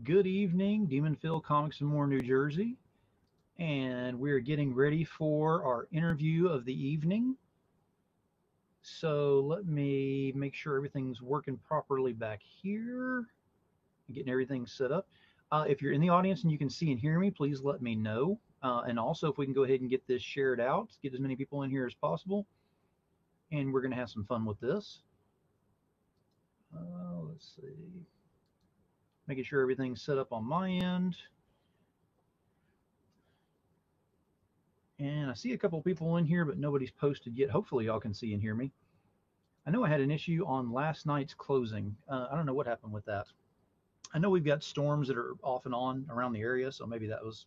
Good evening, Demon Phil Comics and More, New Jersey. And we're getting ready for our interview of the evening. So let me make sure everything's working properly back here. Getting everything set up. If you're in the audience and you can see and hear me, please let me know. And also, if we can go ahead and get this shared out, get as many people in here as possible. And we're going to have some fun with this. Let's see. Making sure everything's set up on my end. And I see a couple of people in here, but nobody's posted yet. Hopefully y'all can see and hear me. I know I had an issue on last night's closing. I don't know what happened with that. I know we've got storms that are off and on around the area, so maybe that was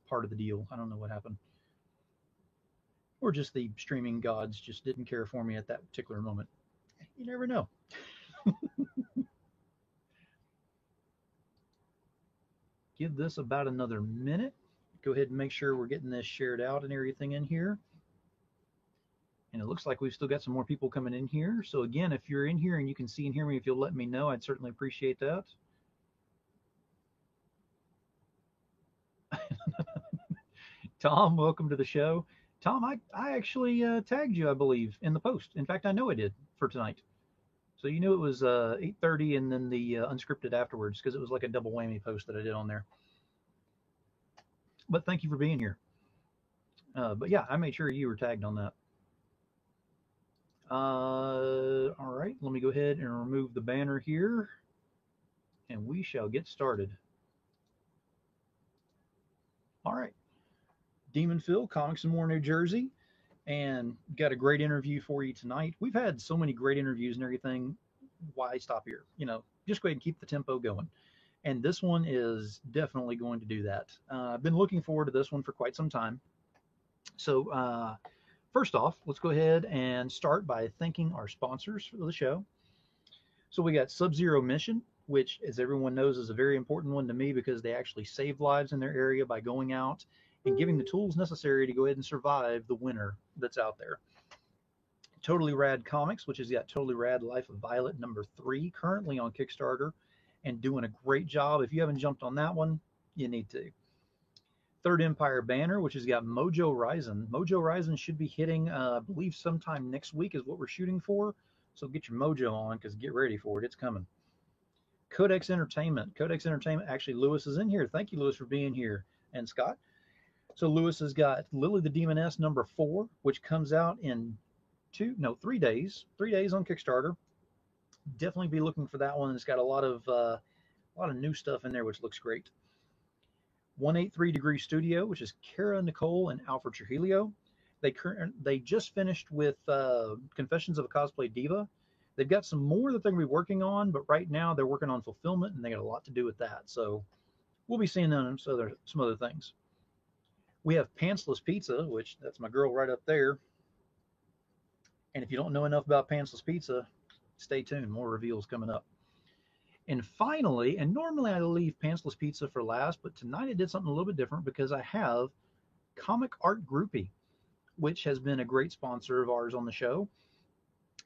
part of the deal. I don't know what happened. Or just the streaming gods just didn't care for me at that particular moment. You never know. Give this about another minute. Go ahead and make sure we're getting this shared out and everything in here. And it looks like we've still got some more people coming in here. So again, if you're in here and you can see and hear me, if you'll let me know, I'd certainly appreciate that. Tom, welcome to the show. Tom, I actually tagged you, I believe, in the post. In fact, I know I did for tonight. So you knew it was 8:30 and then the unscripted afterwards, because it was like a double whammy post that I did on there. But thank you for being here. But yeah, I made sure you were tagged on that. All right, let me go ahead and remove the banner here, and we shall get started. All right, Demon Phil, Comics and More, New Jersey, and got a great interview for you tonight. We've had so many great interviews and everything. Why stop here? Just go ahead and keep the tempo going. And this one is definitely going to do that. I've been looking forward to this one for quite some time. So first off, let's go ahead and start by thanking our sponsors for the show. So we got Sub-Zero Mission, which, as everyone knows, is a very important one to me because they actually save lives in their area by going out and giving the tools necessary to go ahead and survive the winter that's out there. Totally Rad Comics, which has got Totally Rad Life of Violet #3 currently on Kickstarter and doing a great job. If you haven't jumped on that one, you need to. Third Empire Banner, which has got Mojo Rising. Mojo Rising should be hitting, I believe, sometime next week is what we're shooting for. So get your mojo on, because get ready for it. It's coming. Codex Entertainment. Codex Entertainment. Actually, Lewis is in here. Thank you, Lewis, for being here. And Scott. So Lewis has got Lily the Demoness #4, which comes out in 3 days. 3 days on Kickstarter. Definitely be looking for that one. It's got a lot of new stuff in there, which looks great. 183 Degree Studio, which is Kara Nicole and Alfred Trujillo. They just finished with Confessions of a Cosplay Diva. They've got some more that they're going to be working on, but right now they're working on fulfillment, and they got a lot to do with that. So we'll be seeing them some other things. We have Pantsless Pizza, which that's my girl right up there. And if you don't know enough about Pantsless Pizza, stay tuned. More reveals coming up. And finally, and normally I leave Pantsless Pizza for last, but tonight I did something a little bit different because I have Comic Art Groupie, which has been a great sponsor of ours on the show.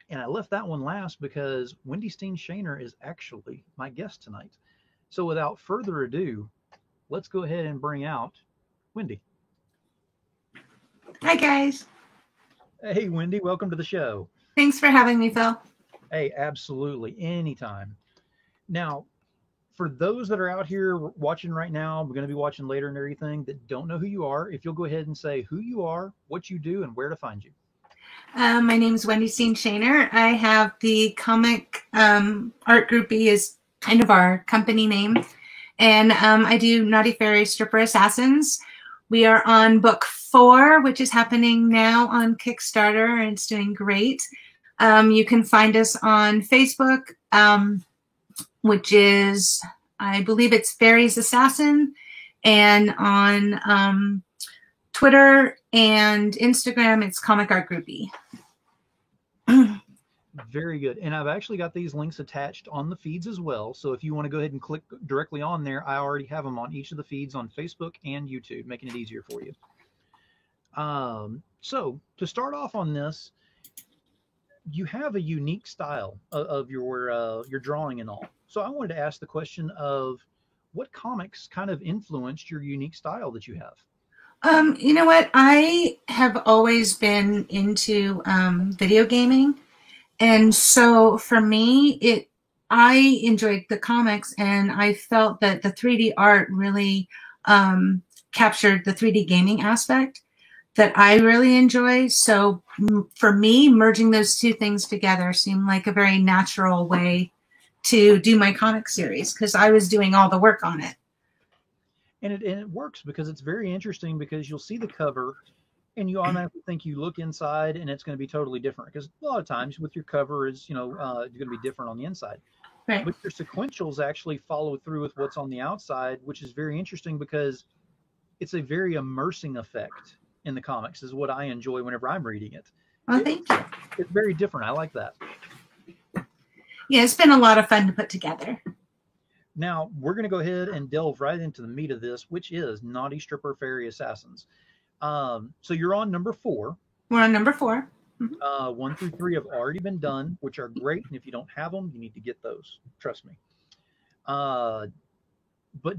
And I left that one last because Wendy Steen Shaner is actually my guest tonight. So without further ado, let's go ahead and bring out Wendy. Hi, guys. Hey, Wendy, welcome to the show. Thanks for having me, Phil. Hey, absolutely. Anytime. Now, for those that are out here watching right now, we're going to be watching later and everything, that don't know who you are, if you'll go ahead and say who you are, what you do, and where to find you. My name is Wendy Steen Shaner. I have the Comic Art Groupie is kind of our company name. And I do Naughty Fairy Stripper Assassins. We are on book 4, which is happening now on Kickstarter, and it's doing great. You can find us on Facebook, which is, I believe it's Fairies Assassin, and on Twitter and Instagram, it's Comic Art Groupie. Very good. And I've actually got these links attached on the feeds as well. So if you want to go ahead and click directly on there, I already have them on each of the feeds on Facebook and YouTube, making it easier for you. So to start off on this, you have a unique style of your drawing and all. So I wanted to ask the question of, what comics kind of influenced your unique style that you have? You know what? I have always been into video gaming. And so for me, I enjoyed the comics, and I felt that the 3D art really captured the 3D gaming aspect that I really enjoy. So for me, merging those two things together seemed like a very natural way to do my comic series, because I was doing all the work on it. And it works because it's very interesting, because you'll see the cover and you automatically think, you look inside and it's going to be totally different, because a lot of times with your cover is, going to be different on the inside. Right. But your sequentials actually follow through with what's on the outside, which is very interesting, because it's a very immersing effect in the comics, is what I enjoy whenever I'm reading it. Well, thank you. It's very different. I like that. Yeah, it's been a lot of fun to put together. Now, we're going to go ahead and delve right into the meat of this, which is Naughty Stripper Fairy Assassins. So you're on number 4. We're on number 4. 1 through 3 have already been done, which are great. And if you don't have them, you need to get those. Trust me. But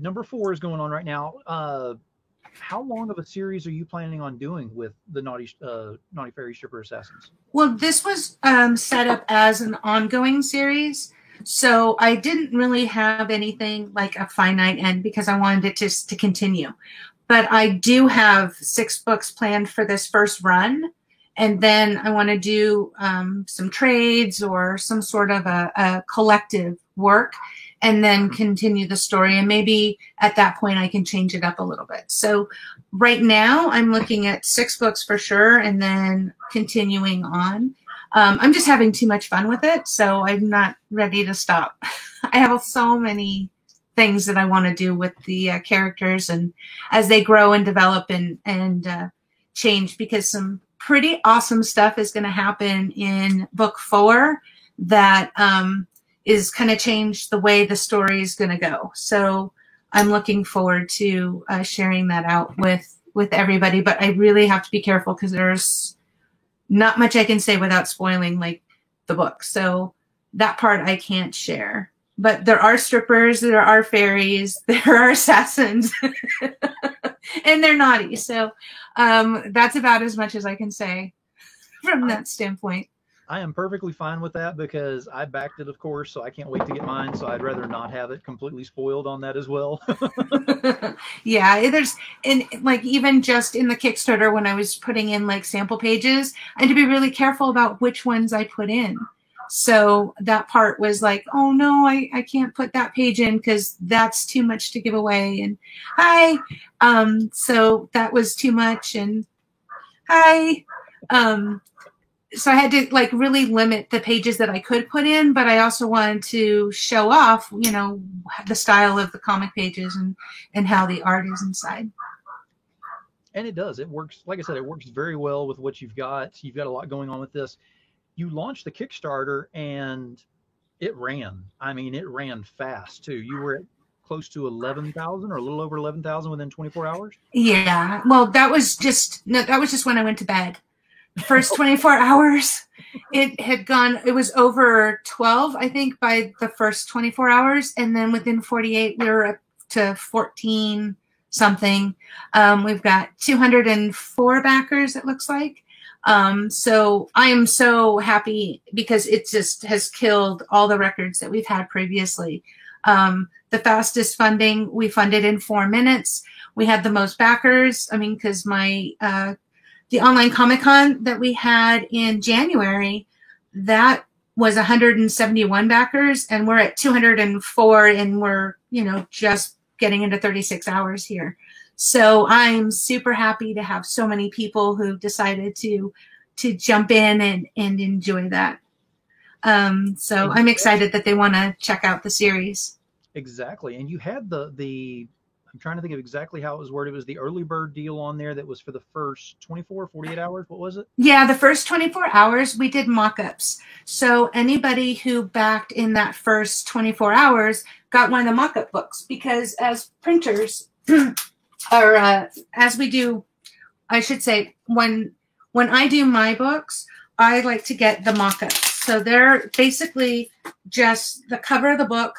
number 4 is going on right now. How long of a series are you planning on doing with the Naughty Fairy Stripper Assassins? Well, this was set up as an ongoing series. So I didn't really have anything like a finite end, because I wanted it to continue. But I do have 6 books planned for this first run. And then I want to do some trades or some sort of a collective work, and then continue the story. And maybe at that point I can change it up a little bit. So right now I'm looking at 6 books for sure, and then continuing on. I'm just having too much fun with it, so I'm not ready to stop. I have so many things that I want to do with the characters, and as they grow and develop and change, because some pretty awesome stuff is going to happen in book 4 that is kind of change the way the story is going to go. So I'm looking forward to sharing that out with everybody, but I really have to be careful, because there's not much I can say without spoiling like the book. So that part I can't share. But there are strippers, there are fairies, there are assassins, and they're naughty. So that's about as much as I can say from that standpoint. I am perfectly fine with that, because I backed it, of course, so I can't wait to get mine. So I'd rather not have it completely spoiled on that as well. Yeah, and like even just in the Kickstarter, when I was putting in like sample pages, I had to be really careful about which ones I put in. So that part was like, oh no, I can't put that page in, because that's too much to give away. And hi, so that was too much. And hi, so I had to like really limit the pages that I could put in, but I also wanted to show off, the style of the comic pages and how the art is inside. And it does. It works. Like I said, it works very well with what you've got. You've got a lot going on with this. You launched the Kickstarter and it ran. I mean, it ran fast too. You were at close to 11,000 or a little over 11,000 within 24 hours. Yeah. Well, that was just when I went to bed. The first 24 hours, it was over 12, I think, by the first 24 hours. And then within 48, we were up to 14 something. We've got 204 backers, it looks like. So I am so happy, because it just has killed all the records that we've had previously. The fastest funding, we funded in 4 minutes. We had the most backers. I mean, because the online Comic-Con that we had in January, that was 171 backers, and we're at 204, and we're, just getting into 36 hours here. So I'm super happy to have so many people who decided to jump in and enjoy that. So I'm excited that they want to check out the series. Exactly. And you had the I'm trying to think of exactly how it was worded. It was the early bird deal on there that was for the first 24, 48 hours. What was it? Yeah, the first 24 hours, we did mock-ups. So anybody who backed in that first 24 hours got one of the mock-up books, because as printers, or as we do, I should say, when I do my books, I like to get the mock-ups. So they're basically just the cover of the book,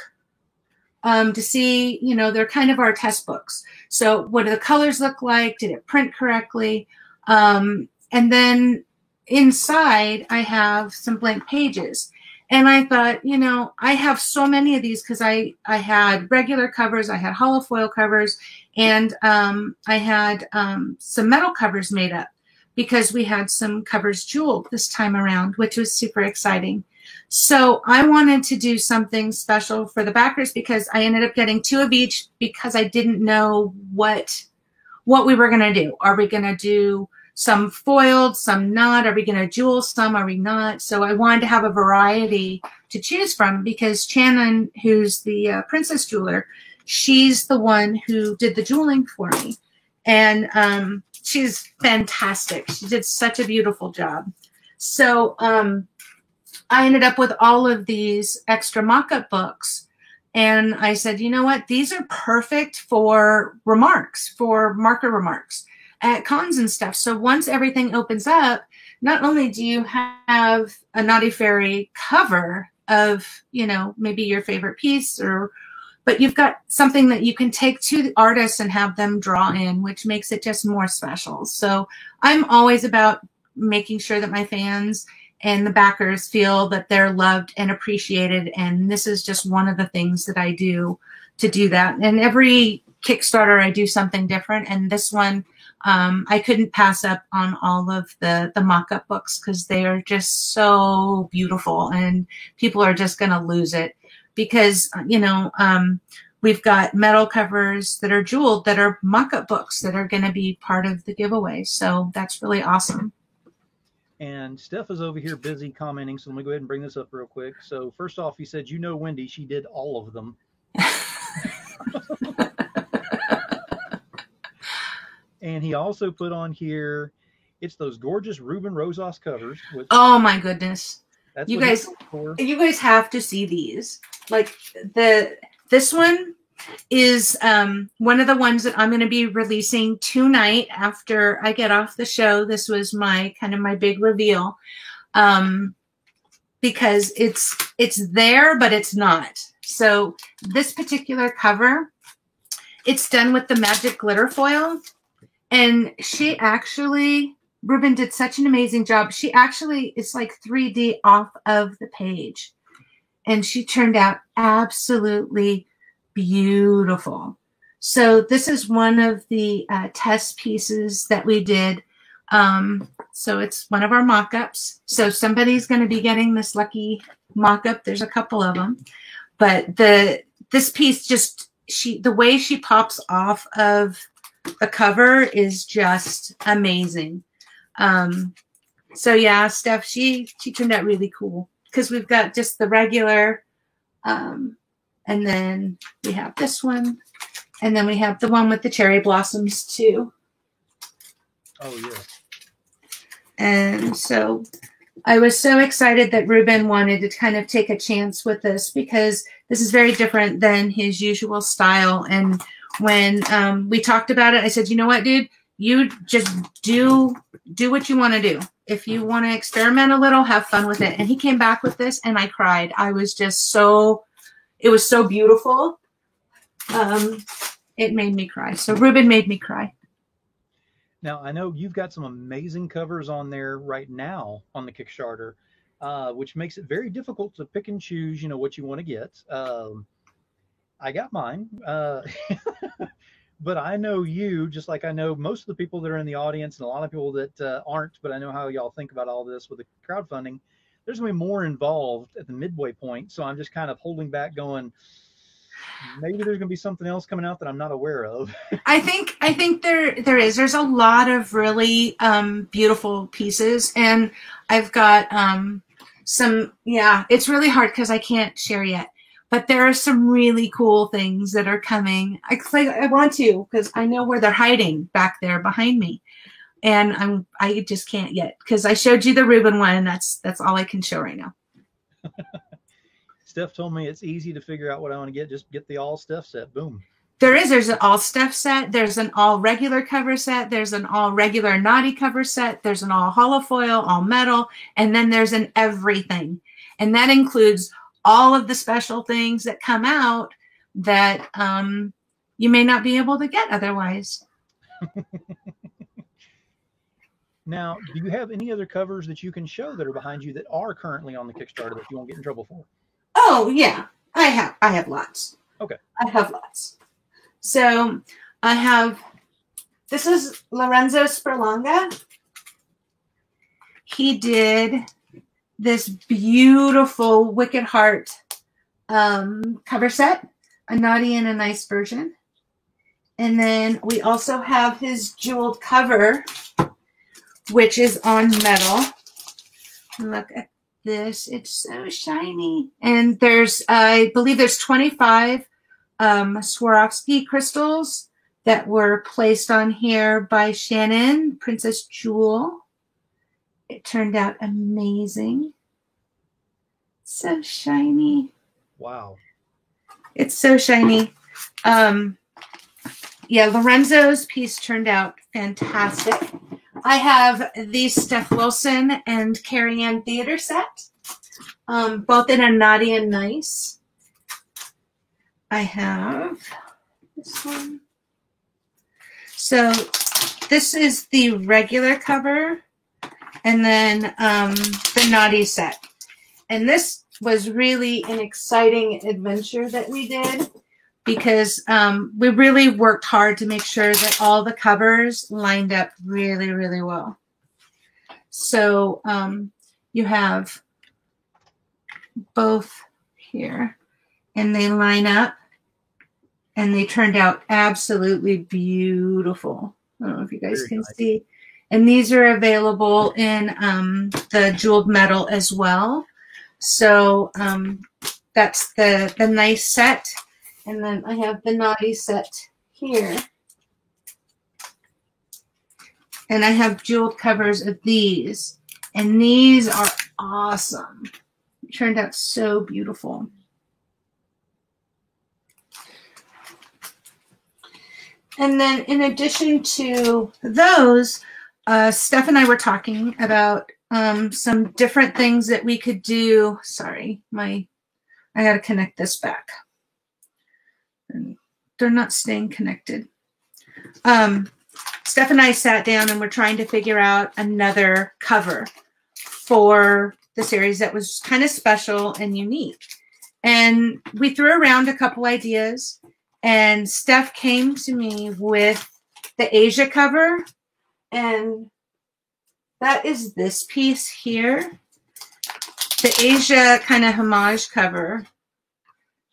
to see, you know, they're kind of our test books. So what do the colors look like? Did it print correctly? And then inside I have some blank pages. And I thought, you know, I have so many of these because I had regular covers, I had hollow foil covers, and I had some metal covers made up because we had some covers jeweled this time around, which was super exciting. So I wanted to do something special for the backers because I ended up getting 2 of each because I didn't know what we were going to do. Are we going to do some foiled, some not? Are we going to jewel some? Are we not? So I wanted to have a variety to choose from because Shannon, who's the princess jeweler, she's the one who did the jeweling for me. And she's fantastic. She did such a beautiful job. So I ended up with all of these extra mock-up books. And I said, you know what? These are perfect for remarks, for marker remarks at cons and stuff. So once everything opens up, not only do you have a Naughty Fairy cover of, you know, maybe your favorite piece, but you've got something that you can take to the artists and have them draw in, which makes it just more special. So I'm always about making sure that my fans and the backers feel that they're loved and appreciated. And this is just one of the things that I do to do that. And every Kickstarter, I do something different. And this one, I couldn't pass up on all of the mock-up books because they are just so beautiful and people are just going to lose it because, you know, we've got metal covers that are jeweled that are mock-up books that are going to be part of the giveaway. So that's really awesome. And Steph is over here busy commenting, so let me go ahead and bring this up real quick. So first off, he said, you know Wendy, she did all of them. And he also put on here, it's those gorgeous Ruben Rosas covers. Oh my goodness. That's you guys have to see these. Like this one is one of the ones that I'm going to be releasing tonight after I get off the show. This was my kind of my big reveal because it's there, but it's not. So this particular cover, it's done with the magic glitter foil. And she actually, Ruben did such an amazing job. She actually is like 3D off of the page. And she turned out absolutely beautiful. So this is one of the test pieces that we did. So it's one of our mock-ups. So somebody's going to be getting this lucky mock-up. There's a couple of them. But this piece just, the way she pops off of the cover is just amazing. So yeah, Steph, she turned out really cool because we've got just the regular, and then we have this one, and then we have the one with the cherry blossoms too. Oh yeah. And so I was so excited that Ruben wanted to kind of take a chance with this because this is very different than his usual style. And when we talked about it, I said, you know what, dude, you just do what you want to do. If you want to experiment a little, have fun with it. And he came back with this and I cried. I was just it was so beautiful. It made me cry. So Ruben made me cry. Now, I know you've got some amazing covers on there right now on the Kickstarter, which makes it very difficult to pick and choose, you know, what you want to get. I got mine, but I know you, just like I know most of the people that are in the audience and a lot of people that aren't, but I know how y'all think about all this with the crowdfunding. There's going to be more involved at the midway point, so I'm just kind of holding back going, maybe there's going to be something else coming out that I'm not aware of. I think there is. There's a lot of really beautiful pieces, and I've got some. Yeah, it's really hard because I can't share yet. But there are some really cool things that are coming. I want to because I know where they're hiding back there behind me, and I just can't yet because I showed you the Ruben one, and that's all I can show right now. Steph told me it's easy to figure out what I want to get. Just get the all Steph set. Boom. There's an all Steph set. There's an all regular cover set. There's an all regular naughty cover set. There's an all hollow foil, all metal, and then there's an everything, and that includes all of the special things that come out that you may not be able to get otherwise. Now, do you have any other covers that you can show that are behind you that are currently on the Kickstarter that you won't get in trouble for? Oh yeah, I have lots. Okay. I have lots. So I have, this is Lorenzo Sperlonga. He did this beautiful Wicked Heart cover set, a naughty and a nice version. And then we also have his jeweled cover, which is on metal. Look at this. It's so shiny. And there's, I believe there's 25 Swarovski crystals that were placed on here by Shannon, Princess Jewel. It turned out amazing. So shiny. Wow. It's so shiny. Yeah, Lorenzo's piece turned out fantastic. I have the Steph Wilson and Carrie Ann Theater set, both in a naughty and nice. I have this one. So this is the regular cover, and then the naughty set. And this was really an exciting adventure that we did, because we really worked hard to make sure that all the covers lined up really, really well. So you have both here, and they line up, and they turned out absolutely beautiful. I don't know if you guys can see. And these are available in the jeweled metal as well. So that's the nice set. And then I have the naughty set here. And I have jeweled covers of these. And these are awesome. It turned out so beautiful. And then in addition to those, Steph and I were talking about some different things that we could do. Sorry, I got to connect this back. And they're not staying connected. Steph and I sat down and we're trying to figure out another cover for the series that was kind of special and unique. And we threw around a couple ideas, and Steph came to me with the Asia cover, and that is this piece here, the Asia kind of homage cover.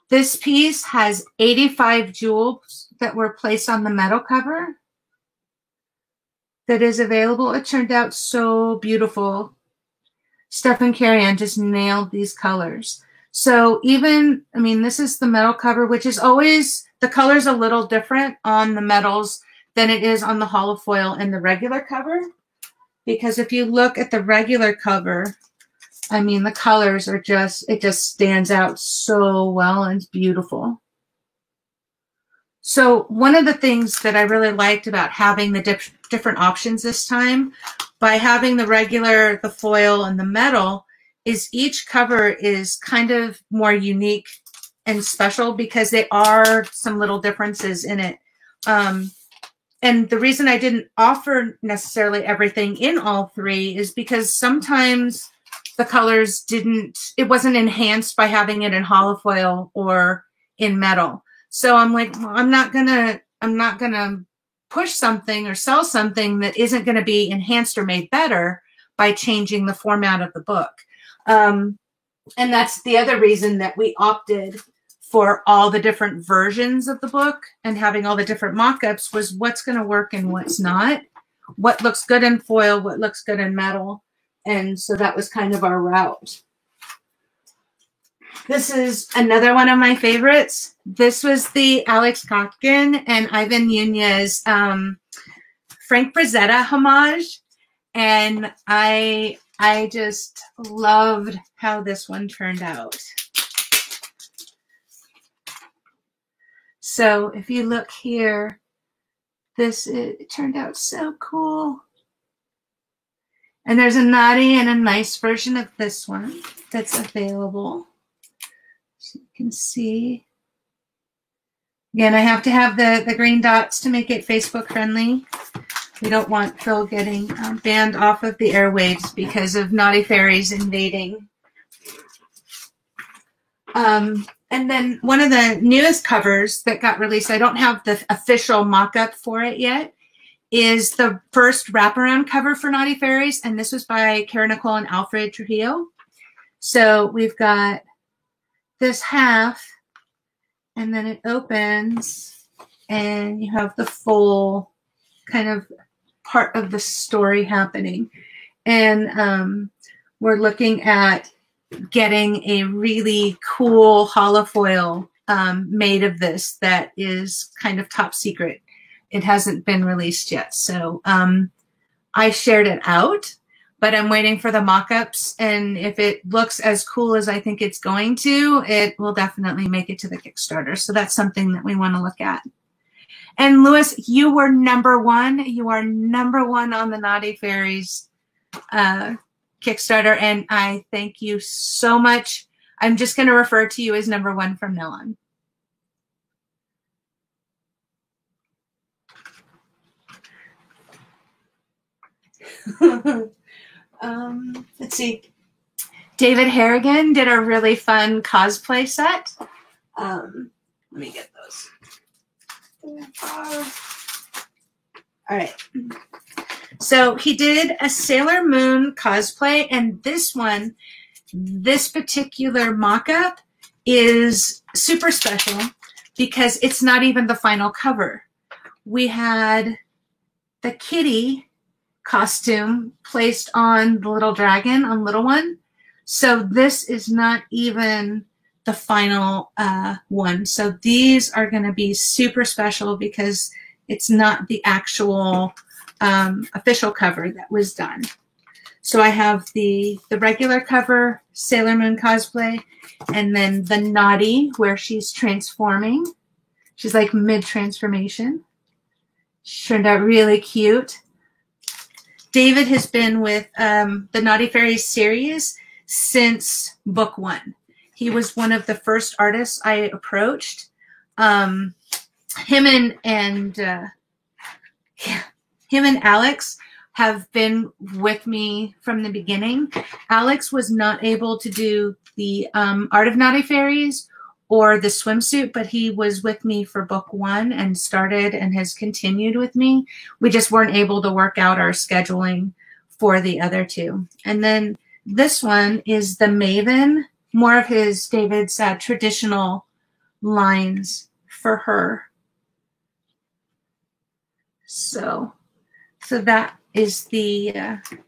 This piece has 85 jewels that were placed on the metal cover that is available. It turned out so beautiful. Steph and Carrie Ann just nailed these colors. So even, I mean, this is the metal cover, which is always, the color's a little different on the metals than it is on the holofoil and the regular cover. Because if you look at the regular cover, I mean, the colors are just, it just stands out so well and it's beautiful. So one of the things that I really liked about having the different options this time, by having the regular, the foil, and the metal, is each cover is kind of more unique and special because there are some little differences in it. And the reason I didn't offer necessarily everything in all three is because sometimes the colors it wasn't enhanced by having it in holofoil or in metal. So I'm like, well, I'm not gonna push something or sell something that isn't gonna be enhanced or made better by changing the format of the book. And that's the other reason that we opted for all the different versions of the book and having all the different mock-ups, was what's going to work and what's not, what looks good in foil, what looks good in metal. And so that was kind of our route. This is another one of my favorites. This was the Alex Kotkin and Ivan Nunez Frank Frazetta homage. And I just loved how this one turned out. So if you look here, it turned out so cool. And there's a naughty and a nice version of this one that's available. So you can see. Again, I have to have the green dots to make it Facebook friendly. We don't want Phil getting banned off of the airwaves because of Naughty Fairies invading. And then one of the newest covers that got released, I don't have the official mock-up for it yet, is the first wraparound cover for Naughty Fairies, and this was by Kara Nicole and Alfred Trujillo. So we've got this half, and then it opens, and you have the full kind of part of the story happening. And we're looking at getting a really cool holofoil made of this that is kind of top secret. It hasn't been released yet. So I shared it out, but I'm waiting for the mock-ups. And if it looks as cool as I think it's going to, it will definitely make it to the Kickstarter. So that's something that we want to look at. And Louis, you were #1. You are #1 on the Naughty Fairies Kickstarter, and I thank you so much. I'm just going to refer to you as #1 from now on. Let's see. David Harrigan did a really fun cosplay set. Let me get those. All right. So he did a Sailor Moon cosplay, and this particular mock-up is super special because it's not even the final cover. We had the kitty costume placed on the little dragon, on Little One. So this is not even the final one. So these are going to be super special because it's not the actual official cover that was done. So I have the regular cover, Sailor Moon cosplay, and then the Naughty, where she's transforming. She's like mid-transformation. She turned out really cute. David has been with the Naughty Fairies series since book 1. He was one of the first artists I approached. Him and Alex have been with me from the beginning. Alex was not able to do the Art of Naughty Fairies or the swimsuit, but he was with me for book 1 and started and has continued with me. We just weren't able to work out our scheduling for the other two. And then this one is the Maven, more of David's traditional lines for her. So that is the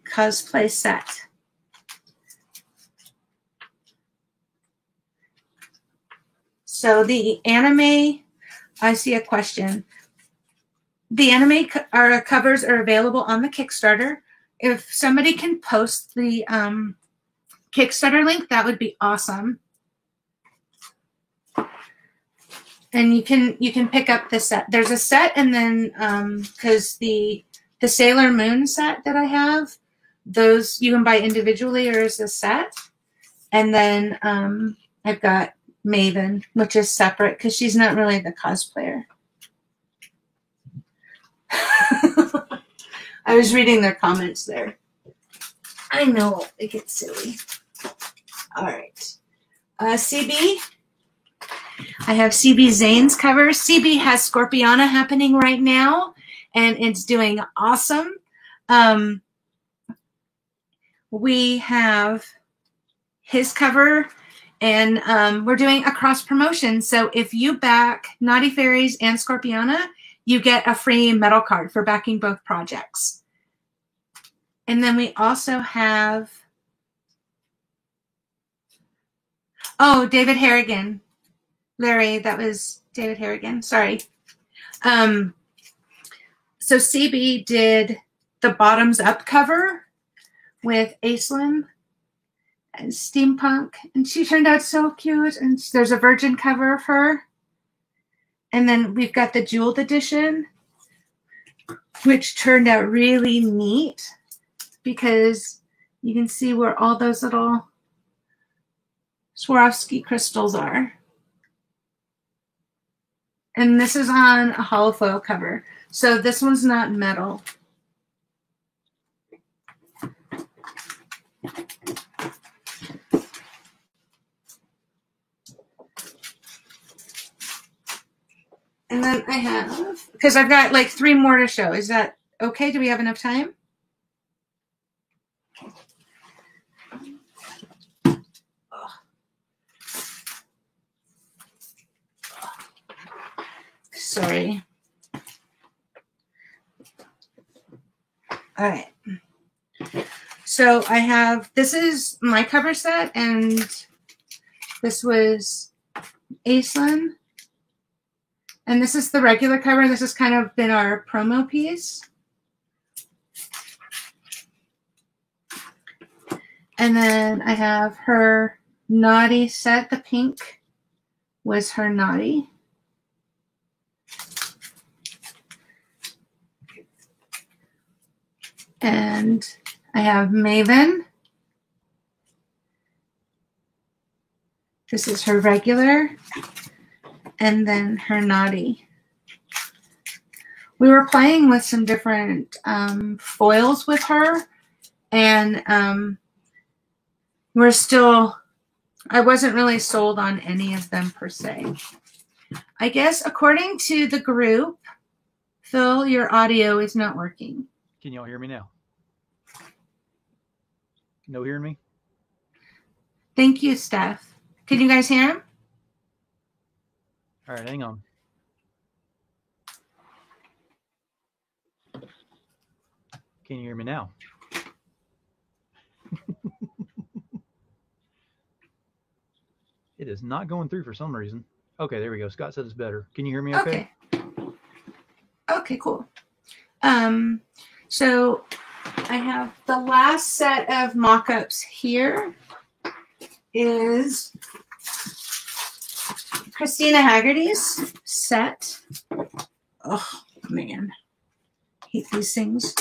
cosplay set. So the anime, I see a question. The anime covers are available on the Kickstarter. If somebody can post the Kickstarter link, that would be awesome. And you can pick up the set. There's a set, and then because the Sailor Moon set that I have, those you can buy individually or as a set. And then I've got Maven, which is separate because she's not really the cosplayer. I was reading their comments there. I know, it gets silly. All right. CB. I have CB Zane's cover. CB has Scorpiana happening right now, and it's doing awesome. We have his cover, and we're doing a cross promotion. So if you back Naughty Fairies and Scorpiana, you get a free metal card for backing both projects. And then we also have, oh, David Harrigan. Larry, that was David Harrigan. Sorry. So CB did the bottoms up cover with Aislinn and Steampunk, and she turned out so cute. And there's a virgin cover of her. And then we've got the jeweled edition, which turned out really neat because you can see where all those little Swarovski crystals are. And this is on a holofoil cover. So this one's not metal. And then I have, because I've got like 3 more to show. Is that okay? Do we have enough time? Sorry. All right. So I have, this is my cover set, and this was Aislinn. And this is the regular cover. This has kind of been our promo piece. And then I have her Naughty set. The pink was her Naughty. And I have Maven. This is her regular. And then her Naughty. We were playing with some different foils with her. And I wasn't really sold on any of them per se. I guess according to the group, Phil, your audio is not working. Can y'all hear me now? No hearing me? Thank you, Steph. Can you guys hear him? All right, hang on. Can you hear me now? It is not going through for some reason. Okay, there we go. Scott said it's better. Can you hear me okay? Okay, cool. So I have the last set of mock-ups here is Christina Haggerty's set. Oh, man. Hate these things.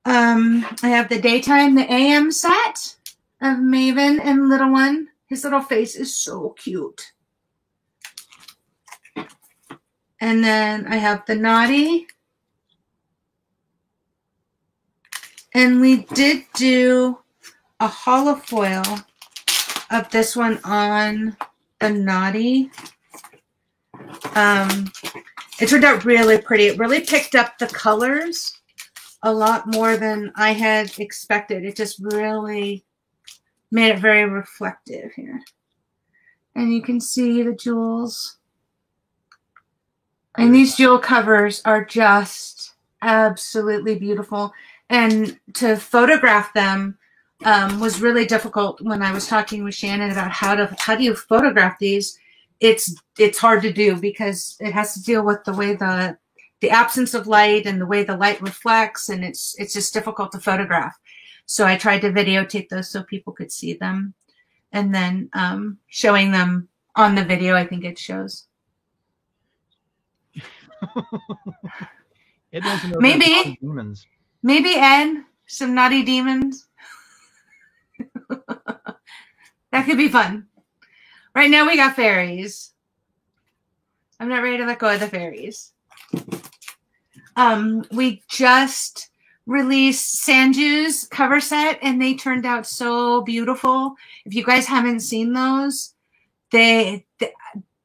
I have the daytime, the AM set of Maven and Little One. His little face is so cute. And then I have the Naughty. And we did do a holofoil of this one on the Naughty. It turned out really pretty. It really picked up the colors a lot more than I had expected. It just really made it very reflective here. And you can see the jewels. And these jewel covers are just absolutely beautiful. And to photograph them was really difficult when I was talking with Shannon about how do you photograph these. It's hard to do because it has to deal with the way the absence of light and the way the light reflects, and it's just difficult to photograph. So I tried to videotape those so people could see them, and then showing them on the video, I think it shows. Ed wants to know maybe demons. Maybe Ed, some naughty demons. That could be fun. Right now we got fairies. I'm not ready to let go of the fairies. We just released Sanju's cover set, and they turned out so beautiful. If you guys haven't seen those, they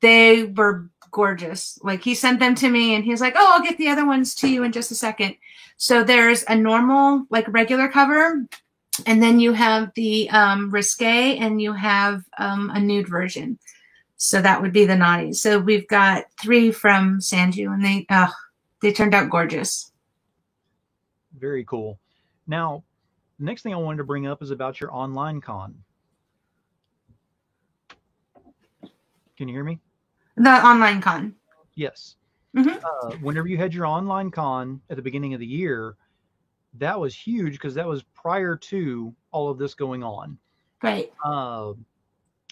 were gorgeous. Like, he sent them to me, and he's like, "Oh, I'll get the other ones to you in just a second." So there's a normal, like, regular cover, and then you have the risque, and you have a nude version. So that would be the Naughty. So we've got 3 from Sanju, and they turned out gorgeous. Very cool. Now, the next thing I wanted to bring up is about your online con. Can you hear me? The online con. Yes. Mm-hmm. Whenever you had your online con at the beginning of the year, that was huge because that was prior to all of this going on. Right.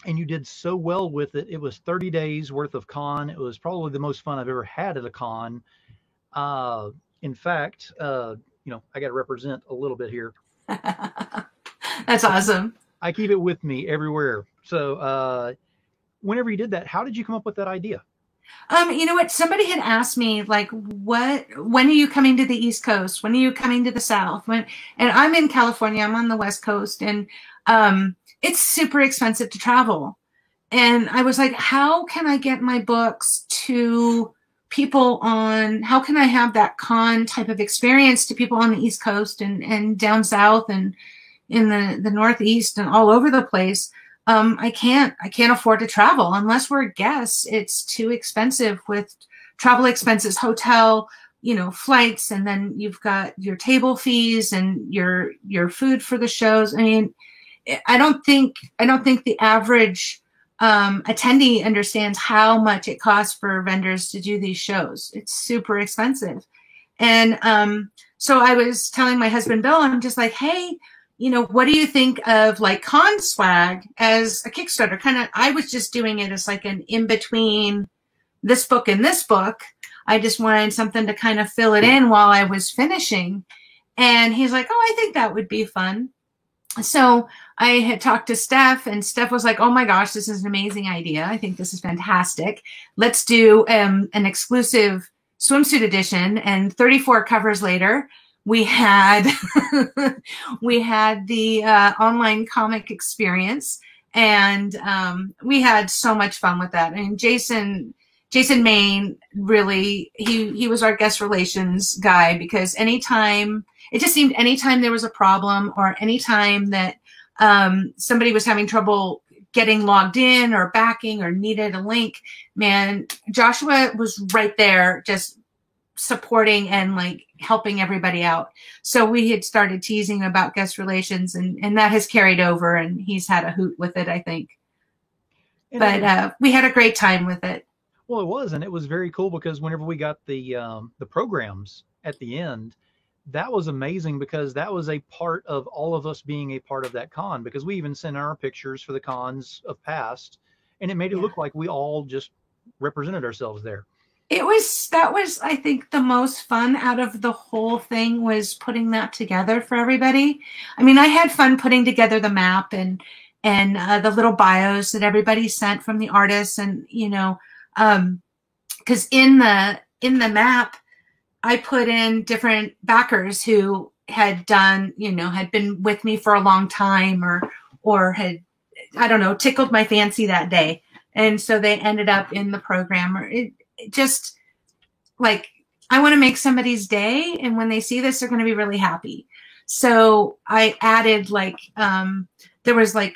And you did so well with it. It was 30 days worth of con. It was probably the most fun I've ever had at a con. In fact, I got to represent a little bit here. That's awesome. I keep it with me everywhere. So whenever you did that, how did you come up with that idea? You know what? Somebody had asked me, like, when are you coming to the East Coast? When are you coming to the South? And I'm in California, I'm on the West Coast, and it's super expensive to travel. And I was like, how can I get my books to people how can I have that con type of experience to people on the East Coast and down South and in the Northeast and all over the place? I can't afford to travel unless we're guests. It's too expensive with travel expenses, hotel, flights, and then you've got your table fees and your food for the shows. I mean, I don't think the average attendee understands how much it costs for vendors to do these shows. It's super expensive. And so I was telling my husband, Bill, I'm just like, hey, what do you think of like con swag as a Kickstarter? I was just doing it as like an in between this book and this book. I just wanted something to kind of fill it in while I was finishing. And he's like, oh, I think that would be fun. So I had talked to Steph, and Steph was like, oh my gosh, this is an amazing idea. I think this is fantastic. Let's do an exclusive swimsuit edition. And 34 covers later, we had the online comic experience, and we had so much fun with that. And Jason Main, really, he was our guest relations guy, because anytime there was a problem, or anytime that somebody was having trouble getting logged in or backing or needed a link, man, Joshua was right there just supporting and like helping everybody out. So we had started teasing about guest relations, and that has carried over, and he's had a hoot with it, I think. But we had a great time with it. Well, it was, and it was very cool, because whenever we got the programs at the end, that was amazing, because that was a part of all of us being a part of that con, because we even sent our pictures for the cons of past, and it made it look like we all just represented ourselves there. That was, I think, the most fun out of the whole thing, was putting that together for everybody. I mean, I had fun putting together the map and the little bios that everybody sent from the artists, and because in the map, I put in different backers who had done, had been with me for a long time, or had, I don't know, tickled my fancy that day. And so they ended up in the program. Or it just, like, I want to make somebody's day, and when they see this, they're going to be really happy. So I added, like, there was, like,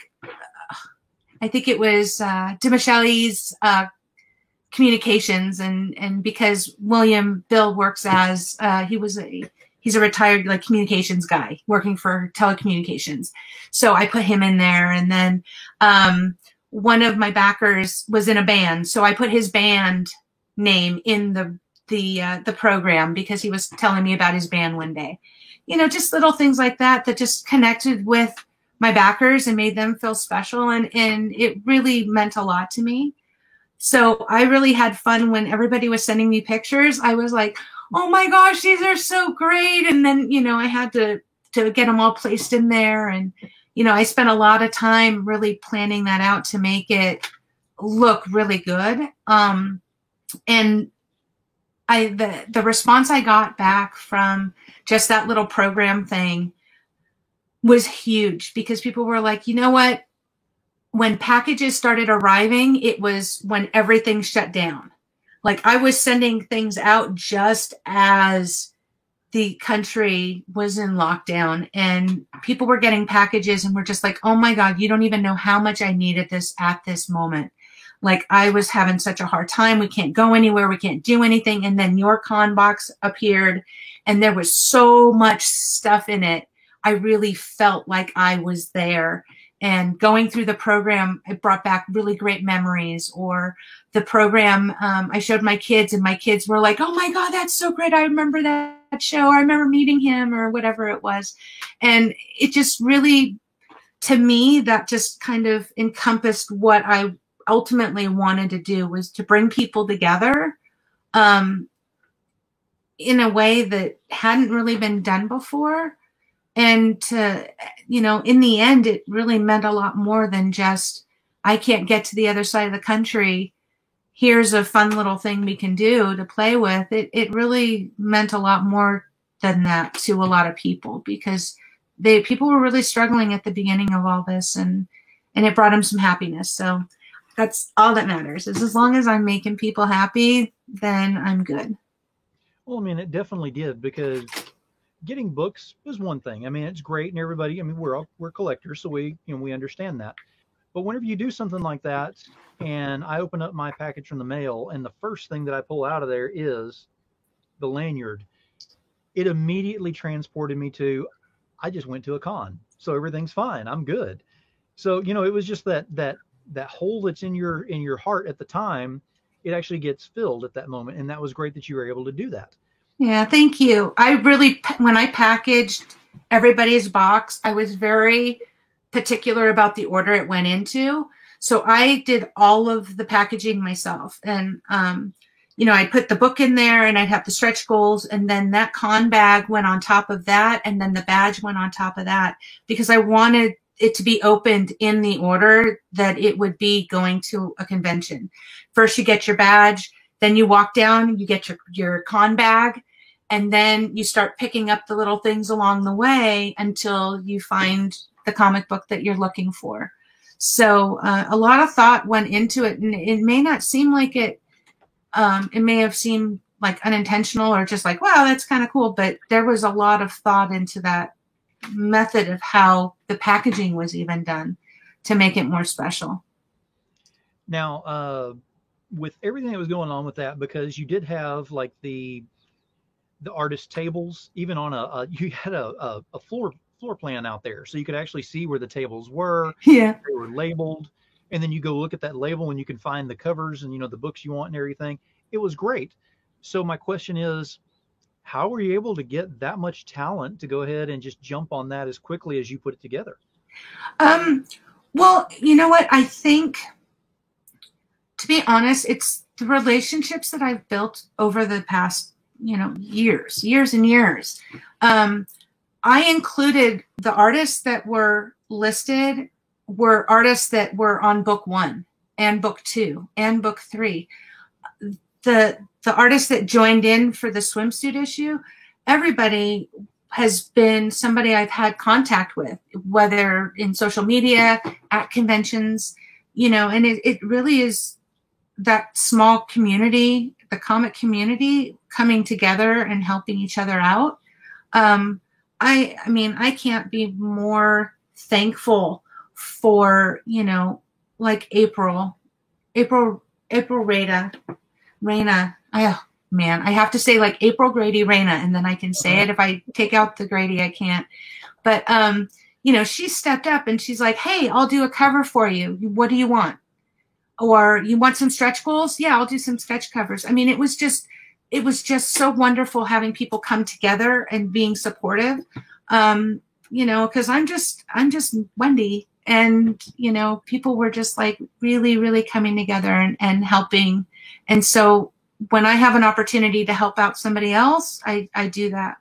I think it was DeMichelle's communications, and because Bill works as he's a retired like communications guy working for telecommunications, so I put him in there. And then one of my backers was in a band, so I put his band name in the program, because he was telling me about his band one day. Just little things like that just connected with my backers and made them feel special, and it really meant a lot to me. So I really had fun when everybody was sending me pictures. I was like, oh my gosh, these are so great. And then, I had to get them all placed in there. And, I spent a lot of time really planning that out to make it look really good. And the response I got back from just that little program thing was huge, because people were like, you know what? When packages started arriving, it was when everything shut down. Like, I was sending things out just as the country was in lockdown, and people were getting packages and were just like, oh my God, you don't even know how much I needed this at this moment. Like, I was having such a hard time. We can't go anywhere. We can't do anything. And then your con box appeared, and there was so much stuff in it. I really felt like I was there. And going through the program, it brought back really great memories. Or the program, I showed my kids, and my kids were like, oh my God, that's so great. I remember that show. I remember meeting him, or whatever it was. And it just really, to me, that just kind of encompassed what I ultimately wanted to do, was to bring people together in a way that hadn't really been done before. And to, in the end, it really meant a lot more than just, I can't get to the other side of the country here's a fun little thing we can do to play with, it really meant a lot more than that to a lot of people, because people were really struggling at the beginning of all this, and it brought them some happiness. So that's all that matters, is as long as I'm making people happy, then I'm good. Well, I mean, it definitely did, because getting books is one thing. I mean, it's great, and everybody, I mean, we're collectors, so we understand that. But whenever you do something like that, and I open up my package from the mail, and the first thing that I pull out of there is the lanyard, it immediately transported me to, I just went to a con, so everything's fine. I'm good. So, it was just that hole that's in your heart at the time, it actually gets filled at that moment, and that was great that you were able to do that. Yeah, thank you. When I packaged everybody's box, I was very particular about the order it went into. So I did all of the packaging myself. And, I put the book in there, and I'd have the stretch goals, and then that con bag went on top of that, and then the badge went on top of that, because I wanted it to be opened in the order that it would be going to a convention. First, you get your badge, then you walk down, you get your con bag, and then you start picking up the little things along the way until you find the comic book that you're looking for. So a lot of thought went into it, and it may not seem like it may have seemed like unintentional or just like, wow, that's kind of cool, but there was a lot of thought into that method of how the packaging was even done to make it more special. Now, with everything that was going on with that, because you did have like the artist tables, even on you had a floor plan out there, so you could actually see where the tables were. Yeah, they were labeled, and then you go look at that label and you can find the covers and the books you want and everything. It was great. So my question is, how were you able to get that much talent to go ahead and just jump on that as quickly as you put it together? Well, you know what? I think, to be honest, it's the relationships that I've built over the past, years and years. I included the artists that were listed were artists that were on book 1 and book 2 and book 3. The artists that joined in for the swimsuit issue, everybody has been somebody I've had contact with, whether in social media, at conventions, and it really is that small community, the comic community, coming together and helping each other out. I mean, I can't be more thankful for, like April Reyna. Oh man, I have to say like April Grady Reyna, and then I can say it. If I take out the Grady, I can't. But she stepped up and she's like, "Hey, I'll do a cover for you. What do you want? Or you want some stretch goals? Yeah, I'll do some sketch covers." I mean, it was just so wonderful having people come together and being supportive. Because I'm just Wendy, and people were just like really, really coming together and helping. And so when I have an opportunity to help out somebody else, I do that.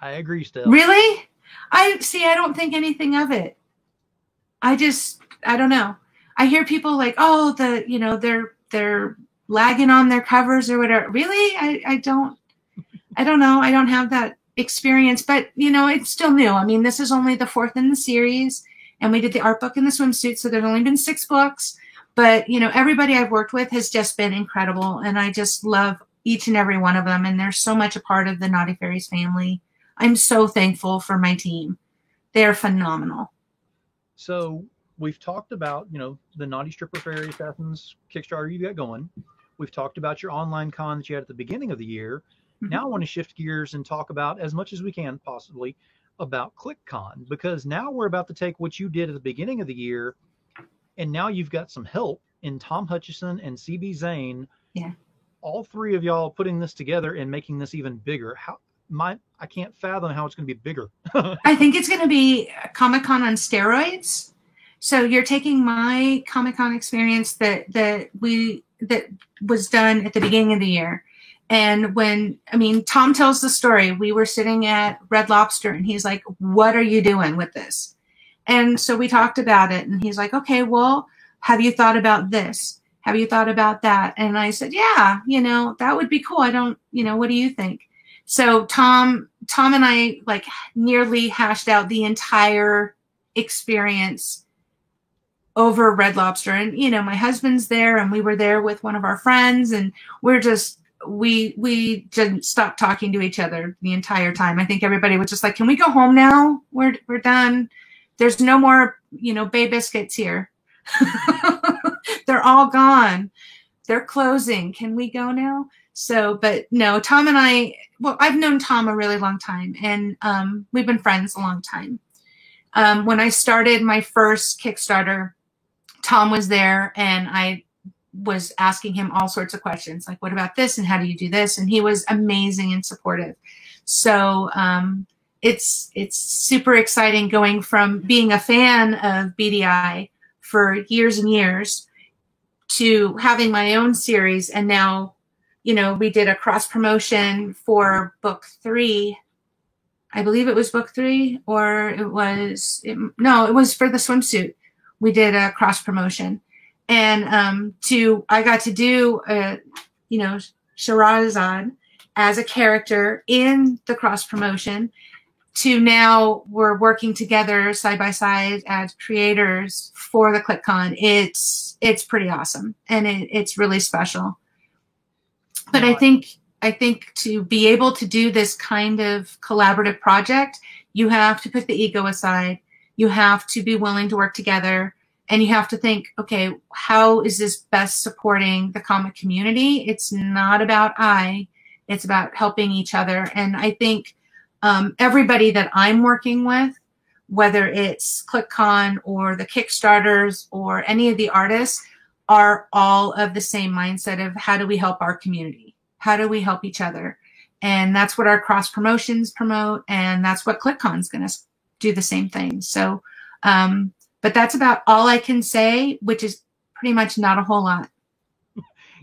I agree, Steph. Really? I don't think anything of it. I don't know. I hear people like, oh, they're lagging on their covers or whatever. Really? I don't know. I don't have that experience, but it's still new. I mean, this is only the 4th in the series, and we did the art book and the swimsuit. So there's only been 6 books, but everybody I've worked with has just been incredible. And I just love each and every one of them. And they're so much a part of the Naughty Fairies family. I'm so thankful for my team. They're phenomenal. So we've talked about, the Naughty Stripper Fairy Assassins Kickstarter you got going. We've talked about your online con that you had at the beginning of the year. Mm-hmm. Now I want to shift gears and talk about, as much as we can possibly, about ClickCon, because now we're about to take what you did at the beginning of the year, and now you've got some help in Tom Hutchison and CB Zane. Yeah. All 3 of y'all putting this together and making this even bigger. I can't fathom how it's going to be bigger. I think it's going to be Comic-Con on steroids. So you're taking my Comic-Con experience that was done at the beginning of the year. And Tom tells the story. We were sitting at Red Lobster and he's like, "What are you doing with this?" And so we talked about it, and he's like, "Okay, well, have you thought about this? Have you thought about that? And I said, yeah, that would be cool. I don't, what do you think? So Tom and I like nearly hashed out the entire experience over Red Lobster. And, my husband's there and we were there with one of our friends, and we didn't stop talking to each other the entire time. I think everybody was just like, can we go home now? We're done. There's no more, Bay Biscuits here. They're all gone. They're closing. Can we go now? So, but no, Tom and I, I've known Tom a really long time, and we've been friends a long time. When I started my first Kickstarter, Tom was there, and I was asking him all sorts of questions, like, what about this? And how do you do this? And he was amazing and supportive. So it's super exciting going from being a fan of BDI for years and years to having my own series. And now, we did a cross promotion for book 3. I believe it was book 3, or it was for the swimsuit. We did a cross promotion, and I got to do Shahrazad as a character in the cross promotion. To now we're working together side by side as creators for the ClickCon. It's pretty awesome, and it's really special. But I think to be able to do this kind of collaborative project, you have to put the ego aside. You have to be willing to work together, and you have to think, okay, how is this best supporting the comic community? It's not about it's about helping each other. And I think everybody that I'm working with, whether it's ClickCon or the Kickstarters or any of the artists, are all of the same mindset of how do we help our community? How do we help each other? And that's what our cross promotions promote, and that's what ClickCon's going to do, the same thing. So, but that's about all I can say, which is pretty much not a whole lot.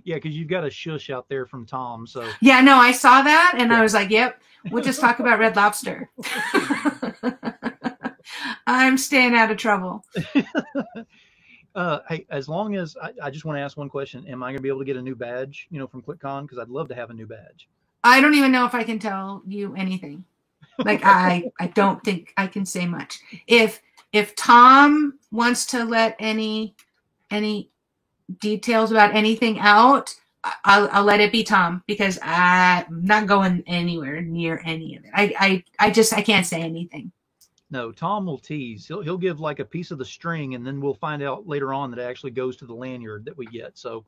Yeah, because you've got a shush out there from Tom. So yeah, no, I saw that, and I was like, yep, we'll just talk about Red Lobster. I'm staying out of trouble. Hey, as long as I just want to ask one question, am I going to be able to get a new badge, from ClickCon? Because I'd love to have a new badge. I don't even know if I can tell you anything. Like I don't think I can say much. If Tom wants to let any details about anything out, I'll let it be Tom, because I'm not going anywhere near any of it. I can't say anything. No, Tom will tease. He'll give like a piece of the string, and then we'll find out later on that it actually goes to the lanyard that we get. So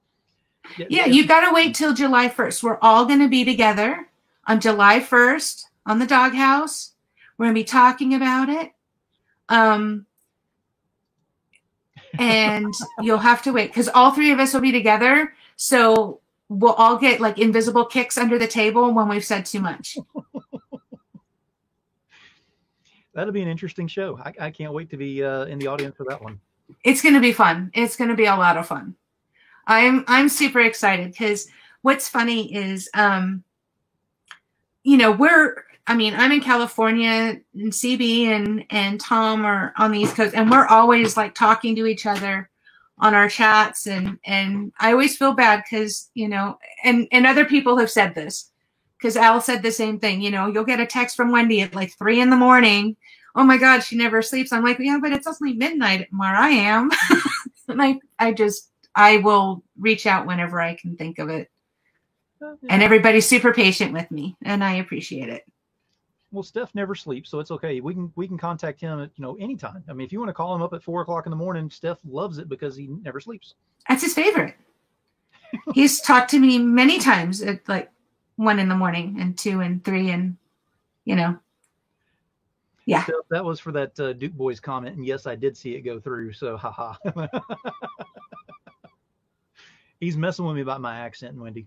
yeah, you got to wait till July 1st. We're all going to be together on July 1st on the Doghouse. We're going to be talking about it. And you'll have to wait, because all 3 of us will be together. So we'll all get like invisible kicks under the table when we've said too much. That'll be an interesting show. I can't wait to be in the audience for that one. It's going to be fun. It's going to be a lot of fun. I'm super excited, because what's funny is, I'm in California, and CB and Tom are on the East Coast, and we're always like talking to each other on our chats. And I always feel bad because, and other people have said this, because Al said the same thing, you'll get a text from Wendy at like 3 a.m. Oh my God, she never sleeps. I'm like, yeah, but it's only midnight where I am. And I will reach out whenever I can think of it. And everybody's super patient with me, and I appreciate it. Well, Steph never sleeps, so it's okay. We can contact him at anytime. I mean, if you want to call him up at 4 o'clock in the morning, Steph loves it because he never sleeps. That's his favorite. He's talked to me many times at like 1 a.m. and 2 and 3, and yeah. Steph, that was for that Duke Boys comment, and yes, I did see it go through. So haha. He's messing with me about my accent, Wendy.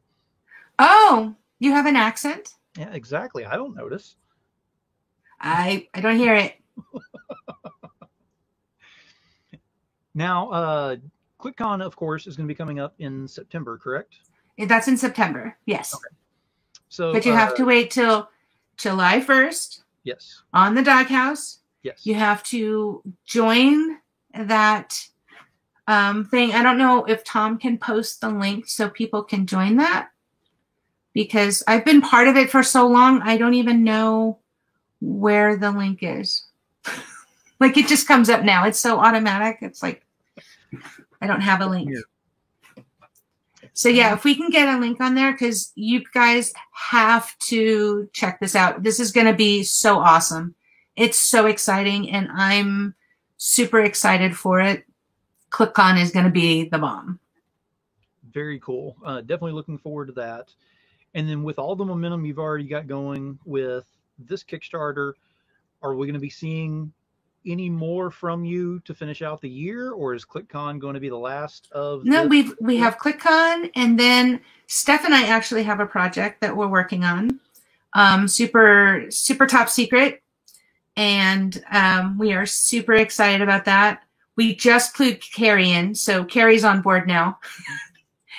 Oh, you have an accent? Yeah, exactly. I don't notice. I don't hear it. Now, ClickCon, of course, is going to be coming up in September, correct? That's in September, yes. Okay. So, but you have to wait till July 1st. Yes. On the Doghouse. Yes. You have to join that thing. I don't know if Tom can post the link so people can join that, because I've been part of it for so long, I don't even know where the link is. Like, it just comes up now. It's so automatic. It's like, I don't have a link. So yeah, if we can get a link on there, because you guys have to check this out. This is going to be so awesome. It's so exciting, and I'm super excited for it. ClickCon is going to be the bomb. Very cool. Definitely looking forward to that. And then with all the momentum you've already got going with this Kickstarter, are we going to be seeing any more from you to finish out the year, or is ClickCon going to be the last of? No, we have ClickCon, and then Steph and I actually have a project that we're working on, super top secret, and we are super excited about that. We just put Carrie in, so Carrie's on board now,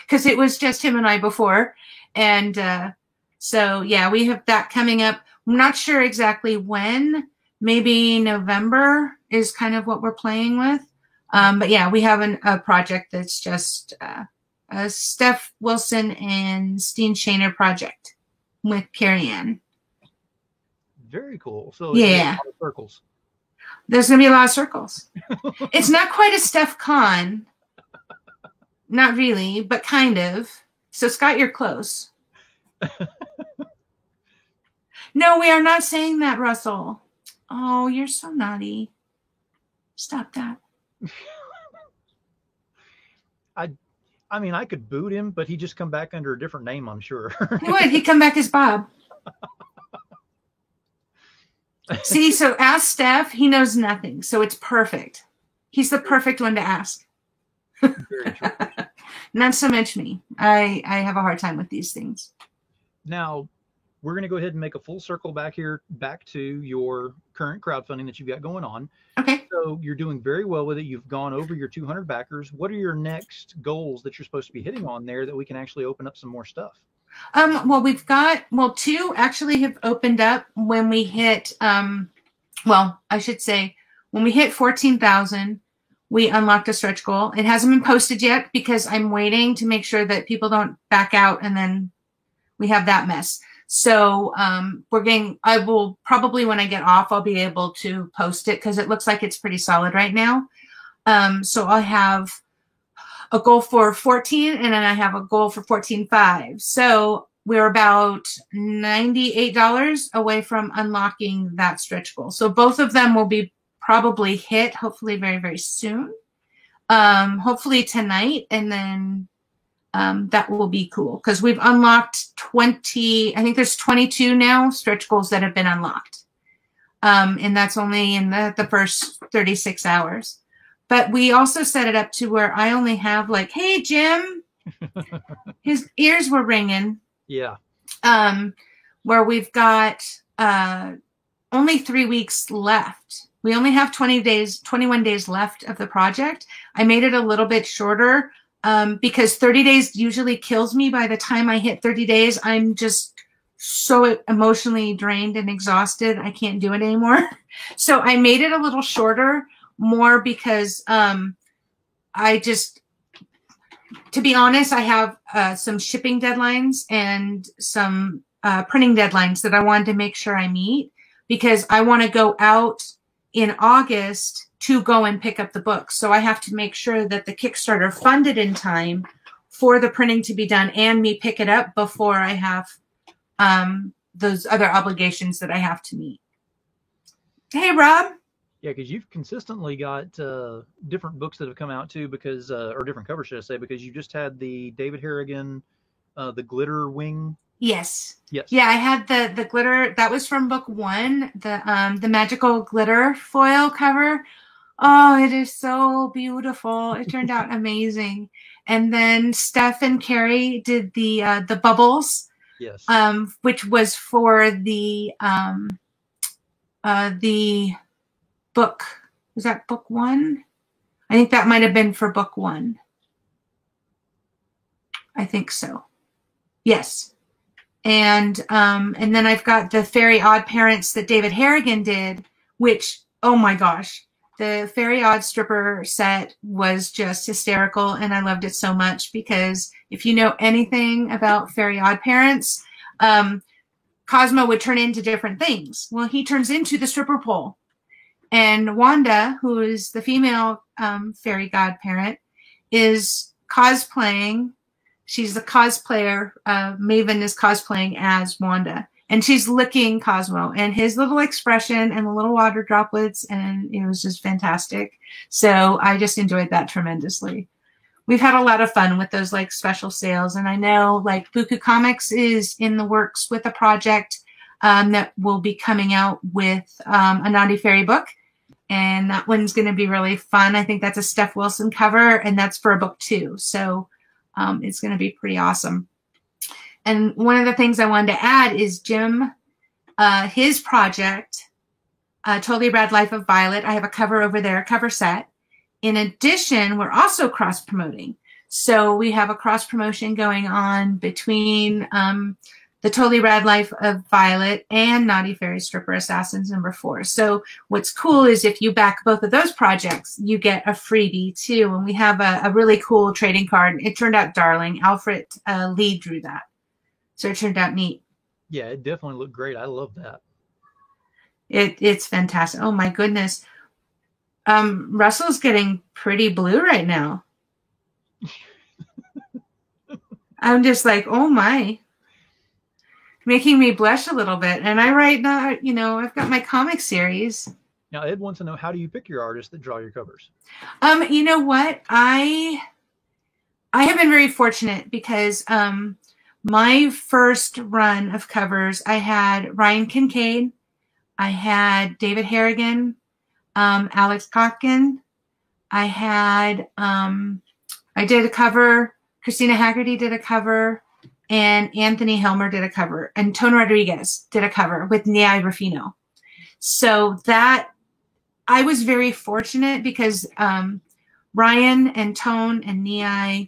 because it was just him and I before, and so yeah, we have that coming up. I'm not sure exactly when. Maybe November is kind of what we're playing with. But yeah, we have a project that's just a Steph Wilson and Steen Shaner project with Carrie Ann. Very cool. So yeah, a lot of circles. There's going to be a lot of circles. It's not quite a Steph Con. Not really, but kind of. So Scott, you're close. No, we are not saying that, Russell. Oh, you're so naughty. Stop that. I mean, I could boot him, but he'd just come back under a different name, I'm sure. He would. He'd come back as Bob. See, so ask Steph. He knows nothing, so it's perfect. He's the perfect one to ask. Very true. Not so much me. I have a hard time with these things. Now, we're going to go ahead and make a full circle back to your current crowdfunding that you've got going on. Okay. So you're doing very well with it. You've gone over your 200 backers. What are your next goals that you're supposed to be hitting on there that we can actually open up some more stuff? Well, we've got, two actually have opened up when we hit, I should say, when we hit 14,000, we unlocked a stretch goal. It hasn't been posted yet because I'm waiting to make sure that people don't back out and then we have that mess. So I will probably, when I get off, I'll be able to post it because it looks like it's pretty solid right now. So I'll have a goal for 14 and then I have a goal for 14.5. So we're about $98 away from unlocking that stretch goal. So both of them will be probably hit, hopefully very, very soon. Hopefully tonight, and then that will be cool because we've unlocked 20, I think there's 22 now stretch goals that have been unlocked. And that's only in the first 36 hours. But we also set it up to where I only have like, hey, Jim, his ears were ringing. Yeah. Where we've got only 3 weeks left. We only have 21 days left of the project. I made it a little bit shorter because 30 days usually kills me. By the time I hit 30 days, I'm just so emotionally drained and exhausted. I can't do it anymore. So I made it a little shorter, more because to be honest, I have some shipping deadlines and some printing deadlines that I wanted to make sure I meet because I want to go out in August to go and pick up the books. So I have to make sure that the Kickstarter funded in time for the printing to be done and me pick it up before I have those other obligations that I have to meet. Hey, Rob. Yeah, because you've consistently got different books that have come out too, because or different covers, should I say? Because you just had the David Harrigan, the Glitter Wing. Yes. Yes. Yeah, I had the glitter. That was from book 1, the magical glitter foil cover. Oh, it is so beautiful. It turned out amazing. And then Steph and Carrie did the bubbles. Yes. Which was for the book. Was that book 1? I think that might have been for book 1. I think so. Yes. And then I've got the Fairy Odd Parents that David Harrigan did, which, oh my gosh, the Fairy Odd Stripper set was just hysterical, and I loved it so much because if you know anything about Fairy Odd Parents, Cosmo would turn into different things. Well, he turns into the stripper pole. And Wanda, who is the female fairy godparent, is cosplaying. She's the cosplayer. Maven is cosplaying as Wanda. And she's licking Cosmo. And his little expression and the little water droplets, and it was just fantastic. So I just enjoyed that tremendously. We've had a lot of fun with those like special sales. And I know like Buku Comics is in the works with a project that will be coming out with a Naughty Fairy book. And that one's going to be really fun. I think that's a Steph Wilson cover, and that's for a book too. So it's going to be pretty awesome. And one of the things I wanted to add is Jim, his project, Totally Rad Life of Violet. I have a cover over there, cover set. In addition, we're also cross-promoting. So we have a cross-promotion going on between the Totally Rad Life of Violet and Naughty Fairy Stripper Assassins #4. So what's cool is if you back both of those projects, you get a freebie too. And we have a really cool trading card. It turned out darling. Alfred Lee drew that. So it turned out neat. Yeah, it definitely looked great. I love that. It's fantastic. Oh my goodness. Russell's getting pretty blue right now. I'm just like, oh my. Making me blush a little bit. And I write now, you know, I've got my comic series. Now, Ed wants to know, how do you pick your artists that draw your covers? You know what? I have been very fortunate because my first run of covers, I had Ryan Kincaid, I had David Harrigan, Alex Kotkin, I had, I did a cover, Christina Haggerty did a cover, and Anthony Helmer did a cover, and Tone Rodriguez did a cover with Niai Rufino. So that, I was very fortunate because Ryan and Tone and Niai,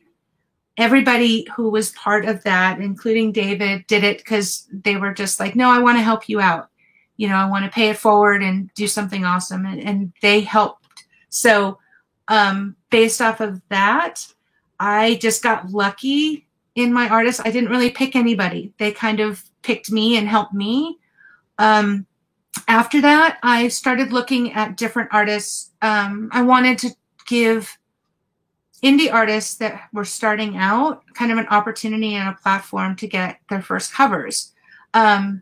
everybody who was part of that, including David, did it because they were just like, no, I want to help you out. You know, I want to pay it forward and do something awesome. And they helped. So based off of that, I just got lucky in my artists. I didn't really pick anybody. They kind of picked me and helped me. After that, I started looking at different artists. I wanted to give indie artists that were starting out kind of an opportunity and a platform to get their first covers.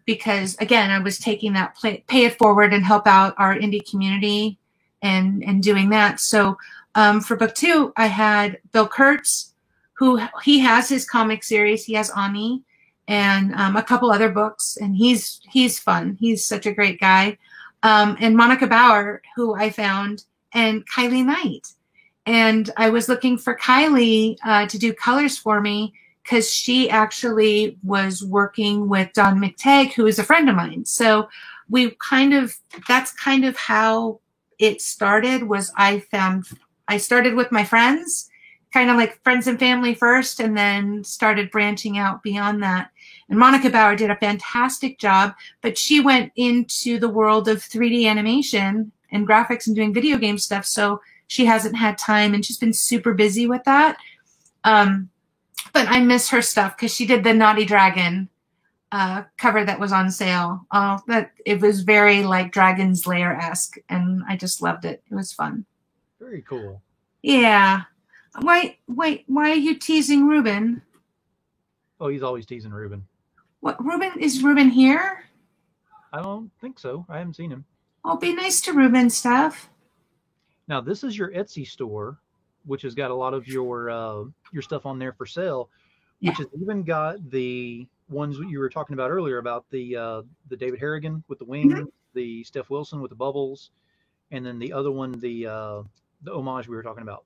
Because again, I was taking that pay it forward and help out our indie community and doing that. So for book 2, I had Bill Kurtz, who he has his comic series. He has Ani and a couple other books, and he's fun. He's such a great guy. And Monica Bauer, who I found, and Kylie Knight. And I was looking for Kylie to do colors for me because she actually was working with Don McTagg, who is a friend of mine. So that's kind of how it started. Was I started with my friends, kind of like friends and family first, and then started branching out beyond that. And Monica Bauer did a fantastic job, but she went into the world of 3D animation and graphics and doing video game stuff. So she hasn't had time, and she's been super busy with that. But I miss her stuff because she did the Naughty Dragon cover that was on sale. It was very like Dragon's Lair-esque, and I just loved it. It was fun. Very cool. Yeah. Why are you teasing Ruben? Oh, he's always teasing Ruben. What, is Ruben here? I don't think so. I haven't seen him. Oh, be nice to Ruben, stuff. Now, this is your Etsy store, which has got a lot of your stuff on there for sale, which has even got the ones you were talking about earlier about the David Harrigan with the wings, the Steph Wilson with the bubbles, and then the other one, the homage we were talking about.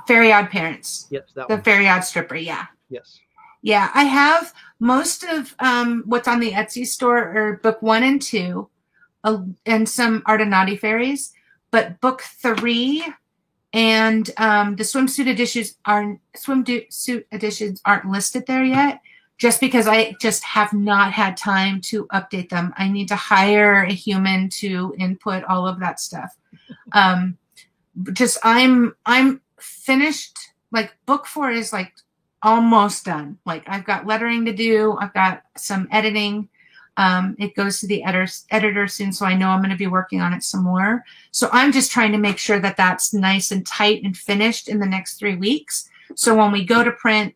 Fairy Odd Parents. Yes, that the one. Fairy Odd Stripper, yeah. Yes. Yeah, I have most of what's on the Etsy store are book 1 and 2, and some Art of Naughty Fairies. But book 3 and the swimsuit editions aren't listed there yet. just because I just have not had time to update them. I need to hire a human to input all of that stuff. Just I'm finished. Like book 4 is like almost done. Like I've got lettering to do. I've got some editing. It goes to the editor soon, so I know I'm going to be working on it some more. So I'm just trying to make sure that that's nice and tight and finished in the next 3 weeks. So when we go to print,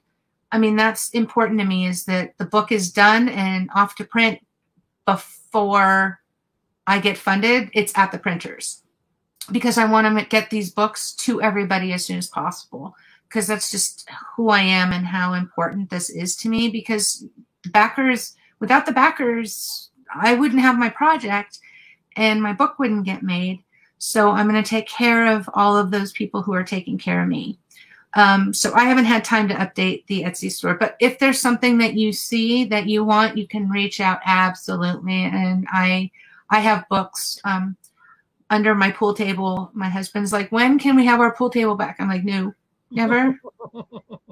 I mean, that's important to me, is that the book is done and off to print before I get funded. It's at the printers, because I want to get these books to everybody as soon as possible, because that's just who I am and how important this is to me. Because without the backers, I wouldn't have my project and my book wouldn't get made. So I'm going to take care of all of those people who are taking care of me. So I haven't had time to update the Etsy store, but if there's something that you see that you want, you can reach out. Absolutely. And I have books, under my pool table. My husband's like, when can we have our pool table back? I'm like, no, never,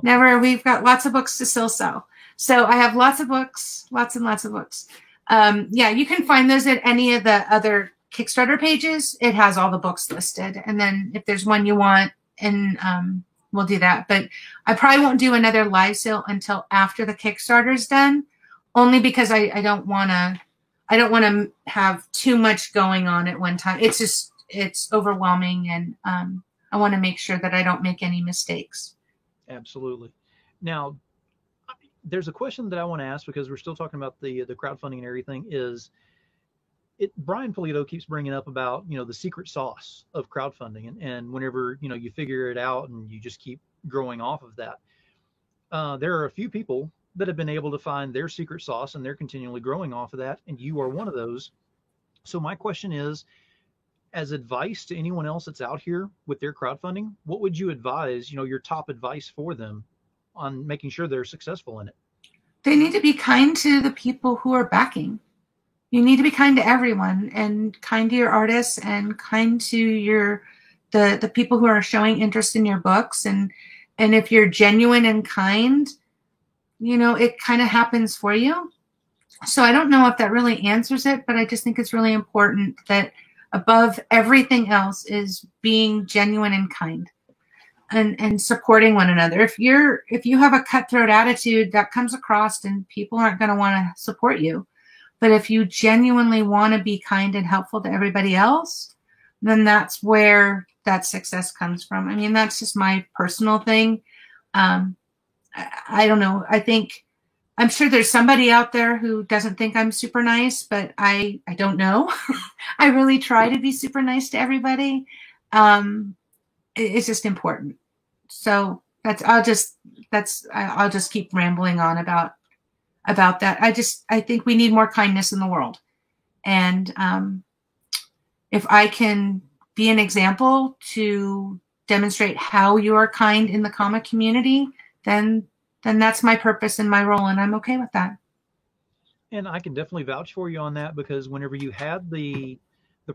never. We've got lots of books to still sell. So I have lots of books, lots and lots of books. Yeah, you can find those at any of the other Kickstarter pages. It has all the books listed. And then if there's one you want, and we'll do that. But I probably won't do another live sale until after the Kickstarter is done, only because I don't want to have too much going on at one time. It's overwhelming, and I want to make sure that I don't make any mistakes. Absolutely. Now, there's a question that I want to ask, because we're still talking about the crowdfunding and everything. Brian Polito keeps bringing up about, the secret sauce of crowdfunding, and whenever, you figure it out and you just keep growing off of that. There are a few people that have been able to find their secret sauce, and they're continually growing off of that. And you are one of those. So my question is, as advice to anyone else that's out here with their crowdfunding, what would you advise, your top advice for them on making sure they're successful in it? They need to be kind to the people who are backing. You need to be kind to everyone, and kind to your artists, and kind to the people who are showing interest in your books. And if you're genuine and kind, it kind of happens for you. So I don't know if that really answers it, but I just think it's really important that above everything else is being genuine and kind, and supporting one another. If you have a cutthroat attitude, that comes across, and people aren't going to want to support you. But if you genuinely want to be kind and helpful to everybody else, then that's where that success comes from. I mean, that's just my personal thing. I don't know. I'm sure there's somebody out there who doesn't think I'm super nice, but I don't know. I really try to be super nice to everybody. It's just important. So I'll just keep rambling on about that. I think we need more kindness in the world. And if I can be an example to demonstrate how you are kind in the comic community, then that's my purpose and my role, and I'm okay with that. And I can definitely vouch for you on that, because whenever you had the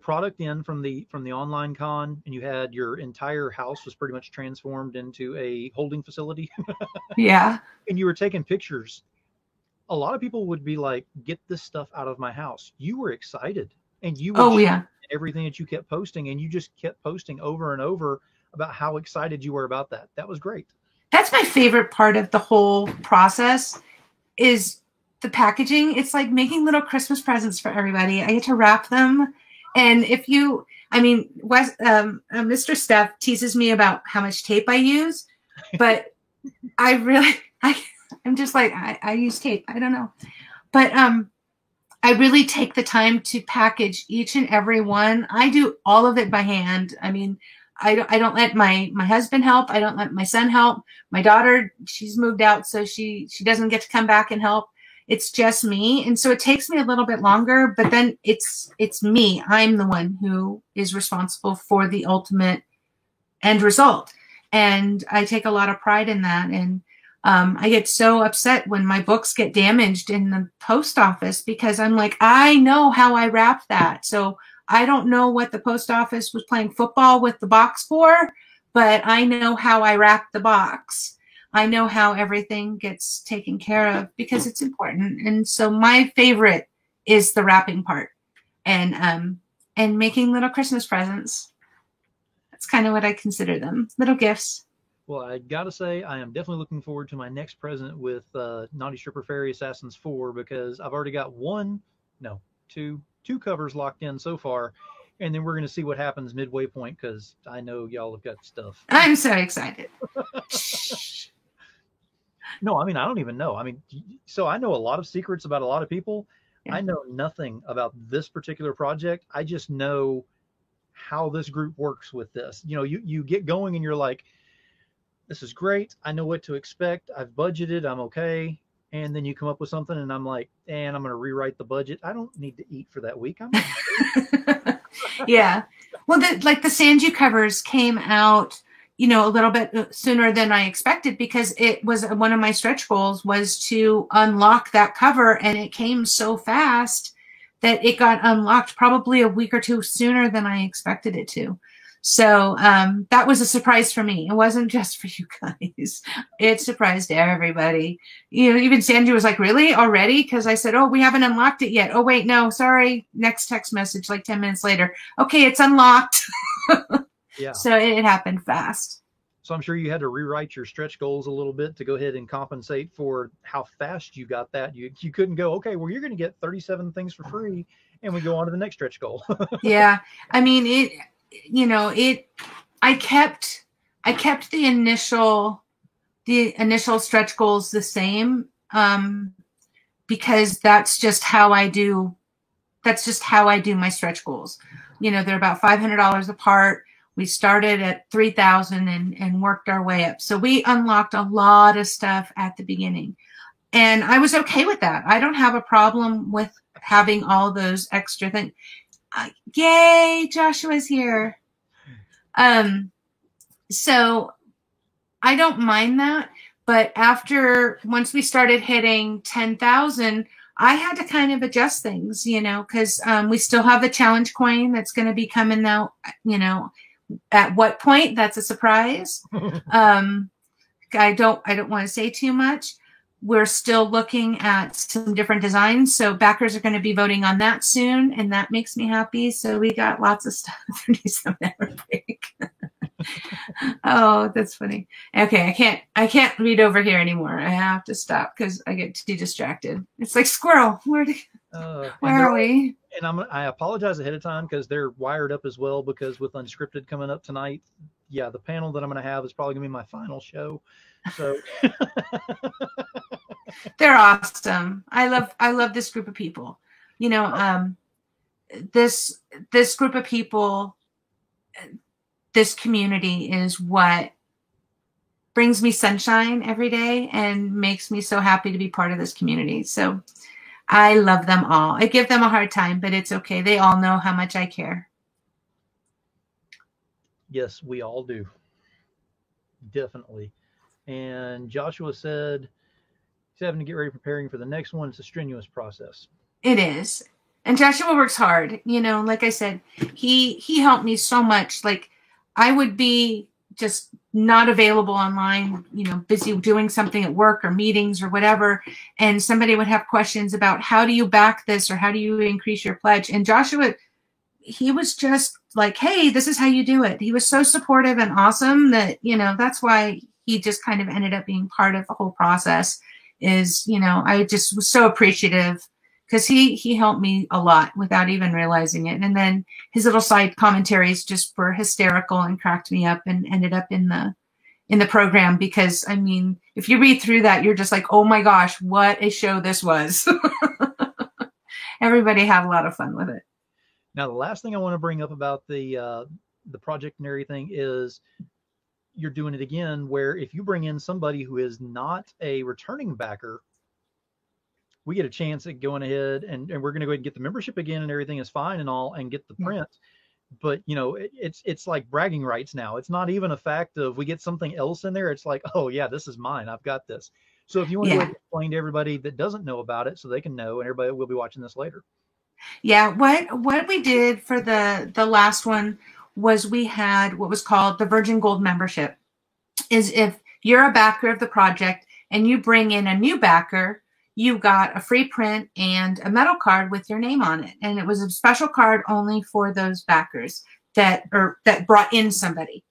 product in from the online con, and you had your entire house was pretty much transformed into a holding facility. Yeah. And you were taking pictures, a lot of people would be like, get this stuff out of my house. You were excited, and you would yeah, everything that you kept posting, and you just kept posting over and over about how excited you were about that. That was great. That's my favorite part of the whole process, is the packaging. It's like making little Christmas presents for everybody. I get to wrap them. And Mr. Steph teases me about how much tape I use, but I'm just like, I use tape. I don't know. But I really take the time to package each and every one. I do all of it by hand. I mean, I don't let my husband help. I don't let my son help. My daughter, she's moved out, so she doesn't get to come back and help. It's just me. And so it takes me a little bit longer, but then it's me. I'm the one who is responsible for the ultimate end result. And I take a lot of pride in that. And I get so upset when my books get damaged in the post office, because I'm like, I know how I wrapped that. So I don't know what the post office was playing football with the box for, but I know how I wrapped the box. I know how everything gets taken care of because it's important. And so my favorite is the wrapping part and making little Christmas presents. That's kind of what I consider them, little gifts. Well, I gotta say, I am definitely looking forward to my next present with Naughty Stripper Fairy Assassins 4 because I've already got two covers locked in so far, and then we're gonna see what happens midway point because I know y'all have got stuff. I'm so excited. No, I mean I don't even know. I mean, so I know a lot of secrets about a lot of people. Yeah. I know nothing about this particular project. I just know how this group works with this. You know, you get going and you're like, this is great. I know what to expect. I've budgeted. I'm okay. And then you come up with something, and I'm like, and I'm going to rewrite the budget. I don't need to eat for that week. I'm Yeah. Well, the Sanju covers came out, a little bit sooner than I expected because it was one of my stretch goals was to unlock that cover, and it came so fast that it got unlocked probably a week or two sooner than I expected it to. So that was a surprise for me. It wasn't just for you guys. It surprised everybody. Even Sanju was like, really? Already? Because I said, oh, we haven't unlocked it yet. Oh, wait, no, sorry. Next text message like 10 minutes later. Okay, it's unlocked. Yeah. So it happened fast. So I'm sure you had to rewrite your stretch goals a little bit to go ahead and compensate for how fast you got that. You couldn't go, okay, well, you're going to get 37 things for free, and we go on to the next stretch goal. Yeah. I mean, I kept the initial stretch goals the same because that's just how I do my stretch goals. They're about $500 apart. We started at 3,000 and worked our way up. So we unlocked a lot of stuff at the beginning, and I was okay with that. I don't have a problem with having all those extra things. Yay, Joshua's here. So I don't mind that, but once we started hitting 10,000, I had to kind of adjust things, because we still have the challenge coin that's going to be coming out, at what point, that's a surprise. I don't want to say too much. We're still looking at some different designs. So backers are going to be voting on that soon. And that makes me happy. So we got lots of stuff. Oh, that's funny. Okay. I can't read over here anymore. I have to stop because I get too distracted. It's like squirrel. Where are we? And I apologize ahead of time because they're wired up as well because with Unscripted coming up tonight, yeah, the panel that I'm going to have is probably going to be my final show. So they're awesome. I love this group of people. This group of people, this community is what brings me sunshine every day and makes me so happy to be part of this community. So I love them all. I give them a hard time, but it's okay. They all know how much I care. Yes, we all do. Definitely. And Joshua said he's having to get ready preparing for the next one. It's a strenuous process. It is. And Joshua works hard. Like I said, he helped me so much. Like I would be just not available online, busy doing something at work or meetings or whatever. And somebody would have questions about how do you back this or how do you increase your pledge? And Joshua, he was just like, hey, this is how you do it. He was so supportive and awesome that, that's why he just kind of ended up being part of the whole process is, I just was so appreciative because he helped me a lot without even realizing it. And then his little side commentaries just were hysterical and cracked me up and ended up in the program because, I mean, if you read through that, you're just like, oh my gosh, what a show this was. Everybody had a lot of fun with it. Now, the last thing I want to bring up about the project and everything is you're doing it again, where if you bring in somebody who is not a returning backer, we get a chance at going ahead and we're going to go ahead and get the membership again and everything is fine and all and get the print. But, it's like bragging rights now. It's not even a fact of we get something else in there. It's like, oh, yeah, this is mine. I've got this. So if you want to explain to everybody that doesn't know about it so they can know and everybody will be watching this later. Yeah, what we did for the last one was we had what was called the Virgin Gold membership. Is if you're a backer of the project and you bring in a new backer, you got a free print and a metal card with your name on it. And it was a special card only for those backers that brought in somebody.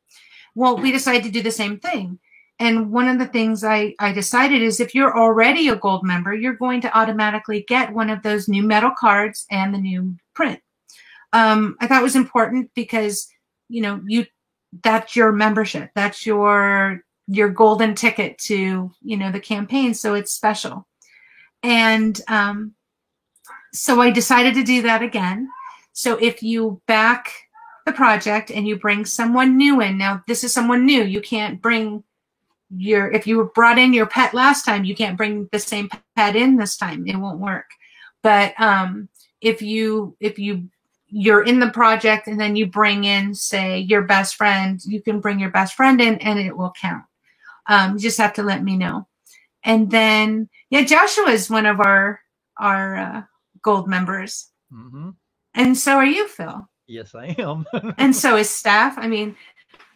Well, we decided to do the same thing. And one of the things I decided is if you're already a gold member, you're going to automatically get one of those new metal cards and the new print. I thought it was important because, that's your membership. That's your golden ticket to, the campaign. So it's special. And so I decided to do that again. So if you back the project and you bring someone new in, now this is someone new, you can't bring if you brought in your pet last time, you can't bring the same pet in this time. It won't work. But if you're in the project and then you bring in, say, your best friend, you can bring your best friend in and it will count. You just have to let me know. And then, Joshua is one of our gold members. Mm-hmm. And so are you, Phil. Yes, I am. And so is Steph. I mean,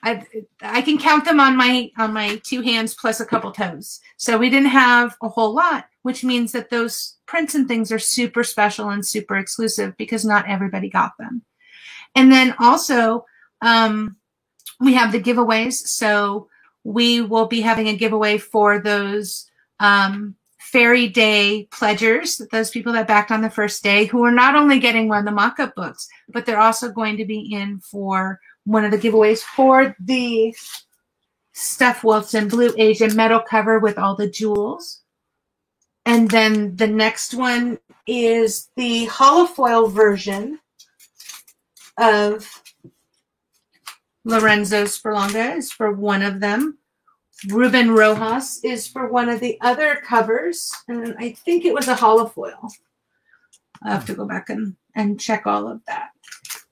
I can count them on my two hands plus a couple toes. So we didn't have a whole lot, which means that those prints and things are super special and super exclusive because not everybody got them. And then also we have the giveaways. So we will be having a giveaway for those Fairy Day pledgers, those people that backed on the first day, who are not only getting one of the mock-up books, but they're also going to be in for one of the giveaways for the Steph Wilson Blue Asian metal cover with all the jewels. And then the next one is the holofoil version of Lorenzo Sperlonga is for one of them. Ruben Rojas is for one of the other covers. And I think it was a holofoil. I have to go back and check all of that.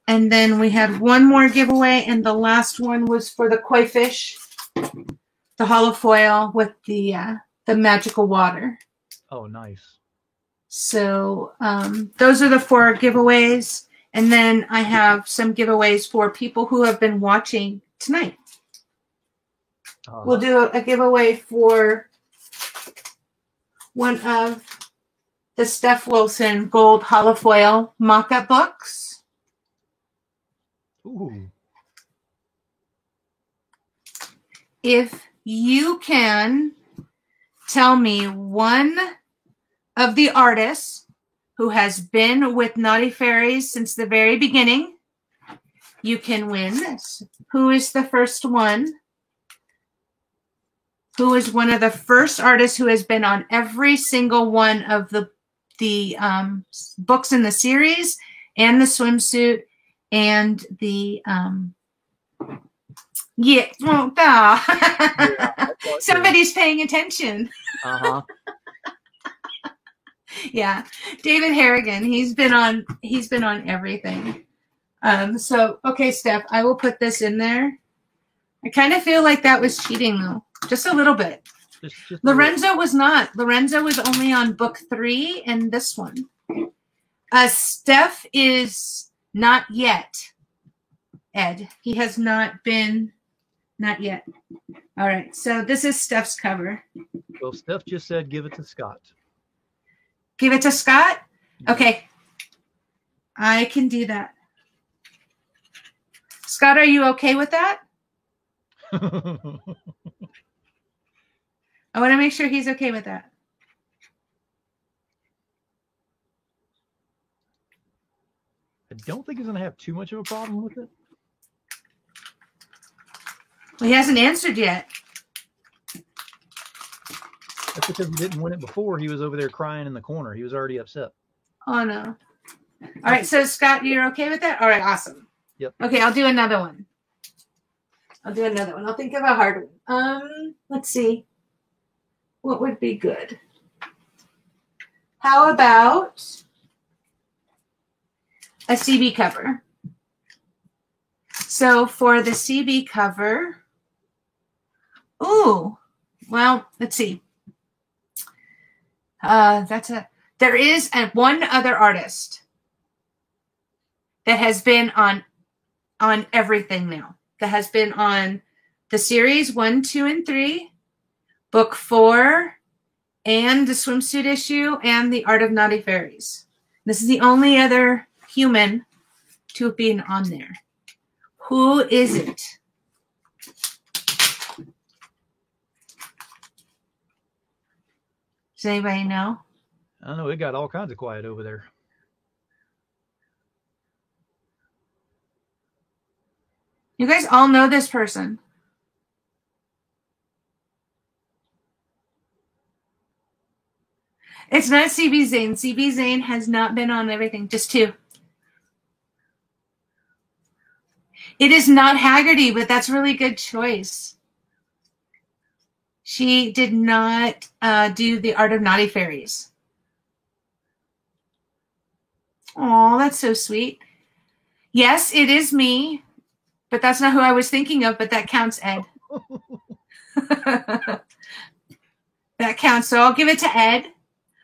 And then we had one more giveaway, and the last one was for the koi fish, the holofoil with the magical water. Oh, nice. So those are the 4 giveaways. And then I have some giveaways for people who have been watching tonight. We'll do a giveaway for one of the Steph Wilson Gold Holofoil mock-up books. Ooh. If you can tell me one of the artists who has been with Naughty Fairies since the very beginning, you can win this. Who is the first one? Who is one of the first artists who has been on every single one of the books in the series and the swimsuit and the somebody's paying attention. Uh-huh. Yeah, David Harrigan. He's been on everything. So okay, Steph, I will put this in there. I kind of feel like that was cheating though, just a little bit. Just Lorenzo was not. Lorenzo was only on book 3 and this one. Steph is not yet. Ed, he has not yet. All right, so this is Steph's cover. Well, Steph just said give it to Scott. Give it to Scott? Okay. I can do that. Scott, are you okay with that? I want to make sure he's okay with that. I don't think he's going to have too much of a problem with it. Well, he hasn't answered yet. That's because he didn't win it before. He was over there crying in the corner. He was already upset. Oh, no. All right, so Scott, you're okay with that? All right, awesome. Yep. Okay, I'll do another one. I'll think of a hard one. Let's see. What would be good? How about a CB cover? So for the CB cover, well, let's see. There is one other artist that has been on everything now. That has been on the series 1, 2, and 3, book 4, and the swimsuit issue, and The Art of Naughty Fairies. This is the only other human to have been on there. Who is it? Does anybody know? I don't know. It got all kinds of quiet over there. You guys all know this person. It's not CB Zane. CB Zane has not been on everything, just 2. It is not Haggerty, but that's a really good choice. She did not do The Art of Naughty Fairies. Oh, that's so sweet. Yes, it is me, but that's not who I was thinking of, but that counts, Ed. That counts, so I'll give it to Ed,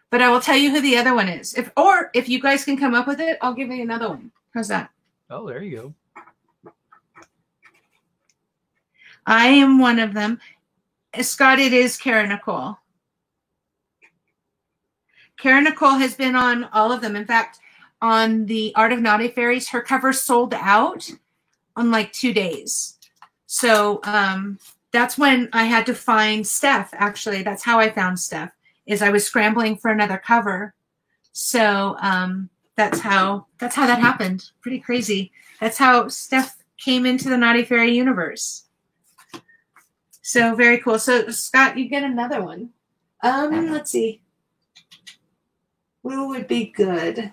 but I will tell you who the other one is. If you guys can come up with it, I'll give you another one. How's that? Oh, there you go. I am one of them. Scott, it is Kara Nicole. Kara Nicole has been on all of them. In fact, on The Art of Naughty Fairies, her cover sold out on like 2 days. So that's when I had to find Steph, actually. That's how I found Steph, is I was scrambling for another cover. So that's how that happened. Pretty crazy. That's how Steph came into the Naughty Fairy universe. So very cool. So Scott, you get another one. Let's see. Who would be good?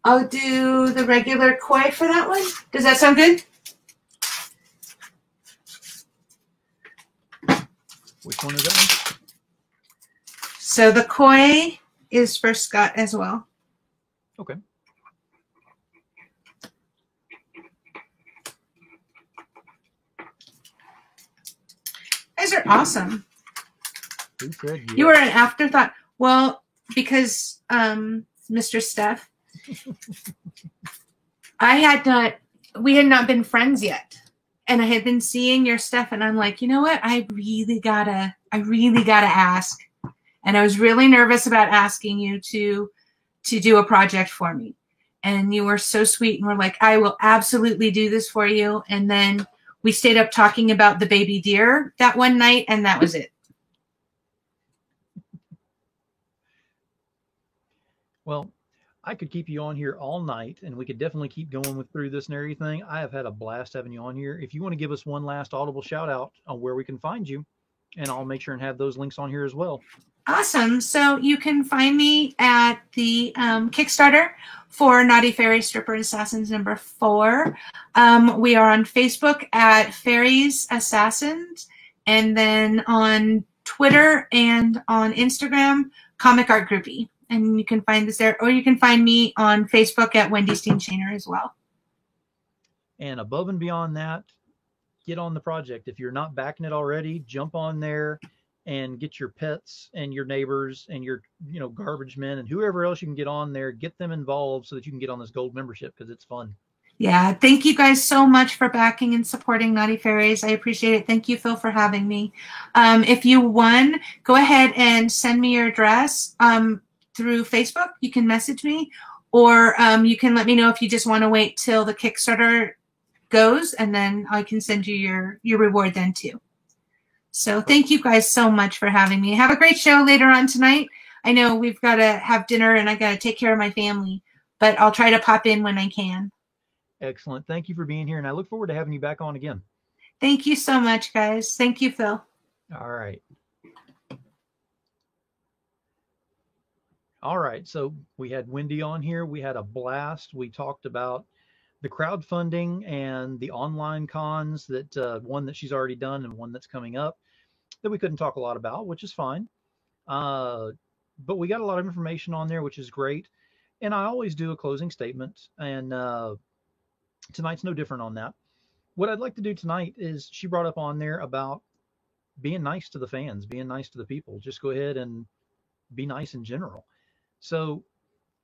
I'll do the regular koi for that one. Does that sound good? Which one is that one? So the koi is for Scott as well. Okay. You guys are awesome. Who said yes? You were an afterthought. Well, because Mr. Steph, we had not been friends yet. And I had been seeing your stuff, and I'm like, you know what? I really gotta ask. And I was really nervous about asking you to do a project for me. And you were so sweet and were like, I will absolutely do this for you. And then we stayed up talking about the baby deer that one night, and that was it. Well, I could keep you on here all night, and we could definitely keep going through this and everything. I have had a blast having you on here. If you want to give us one last audible shout out on where we can find you, and I'll make sure and have those links on here as well. Awesome. So you can find me at the Kickstarter for Naughty Fairy Stripper Assassins number 4. We are on Facebook at Fairies Assassins, and then on Twitter and on Instagram, Comic Art Groupie. And you can find us there, or you can find me on Facebook at Wendy Steen Shaner as well. And above and beyond that, get on the project. If you're not backing it already, jump on there and get your pets and your neighbors and your, garbage men and whoever else you can get on there, get them involved so that you can get on this gold membership, because it's fun. Yeah. Thank you guys so much for backing and supporting Naughty Fairies. I appreciate it. Thank you, Phil, for having me. If you won, go ahead and send me your address through Facebook. You can message me, or you can let me know if you just want to wait till the Kickstarter goes, and then I can send you your reward then too. So thank you guys so much for having me. Have a great show later on tonight. I know we've got to have dinner and I got to take care of my family, but I'll try to pop in when I can. Excellent. Thank you for being here, and I look forward to having you back on again. Thank you so much, guys. Thank you, Phil. All right. All right. So we had Wendy on here. We had a blast. We talked about the crowdfunding and the online cons, that one that she's already done and one that's coming up that we couldn't talk a lot about, which is fine. But we got a lot of information on there, which is great. And I always do a closing statement, and tonight's no different on that. What I'd like to do tonight is, she brought up on there about being nice to the fans, being nice to the people. Just go ahead and be nice in general. So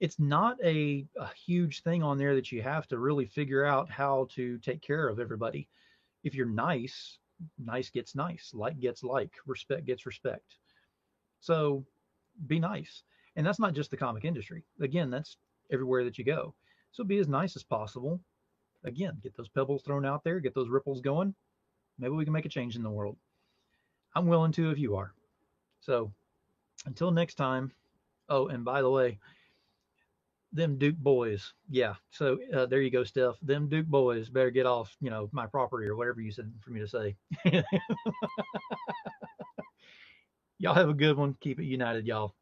it's not a huge thing on there that you have to really figure out how to take care of everybody. If you're nice, Nice gets nice, like gets like, respect gets respect. So be nice. And that's not just the comic industry. Again, that's everywhere that you go. So be as nice as possible. Again, get those pebbles thrown out there, get those ripples going. Maybe we can make a change in the world. I'm willing to if you are. So until next time. Oh, and by the way, them Duke boys. Yeah. So there you go, Steph. Them Duke boys better get off, my property or whatever you said for me to say. Y'all have a good one. Keep it united, y'all.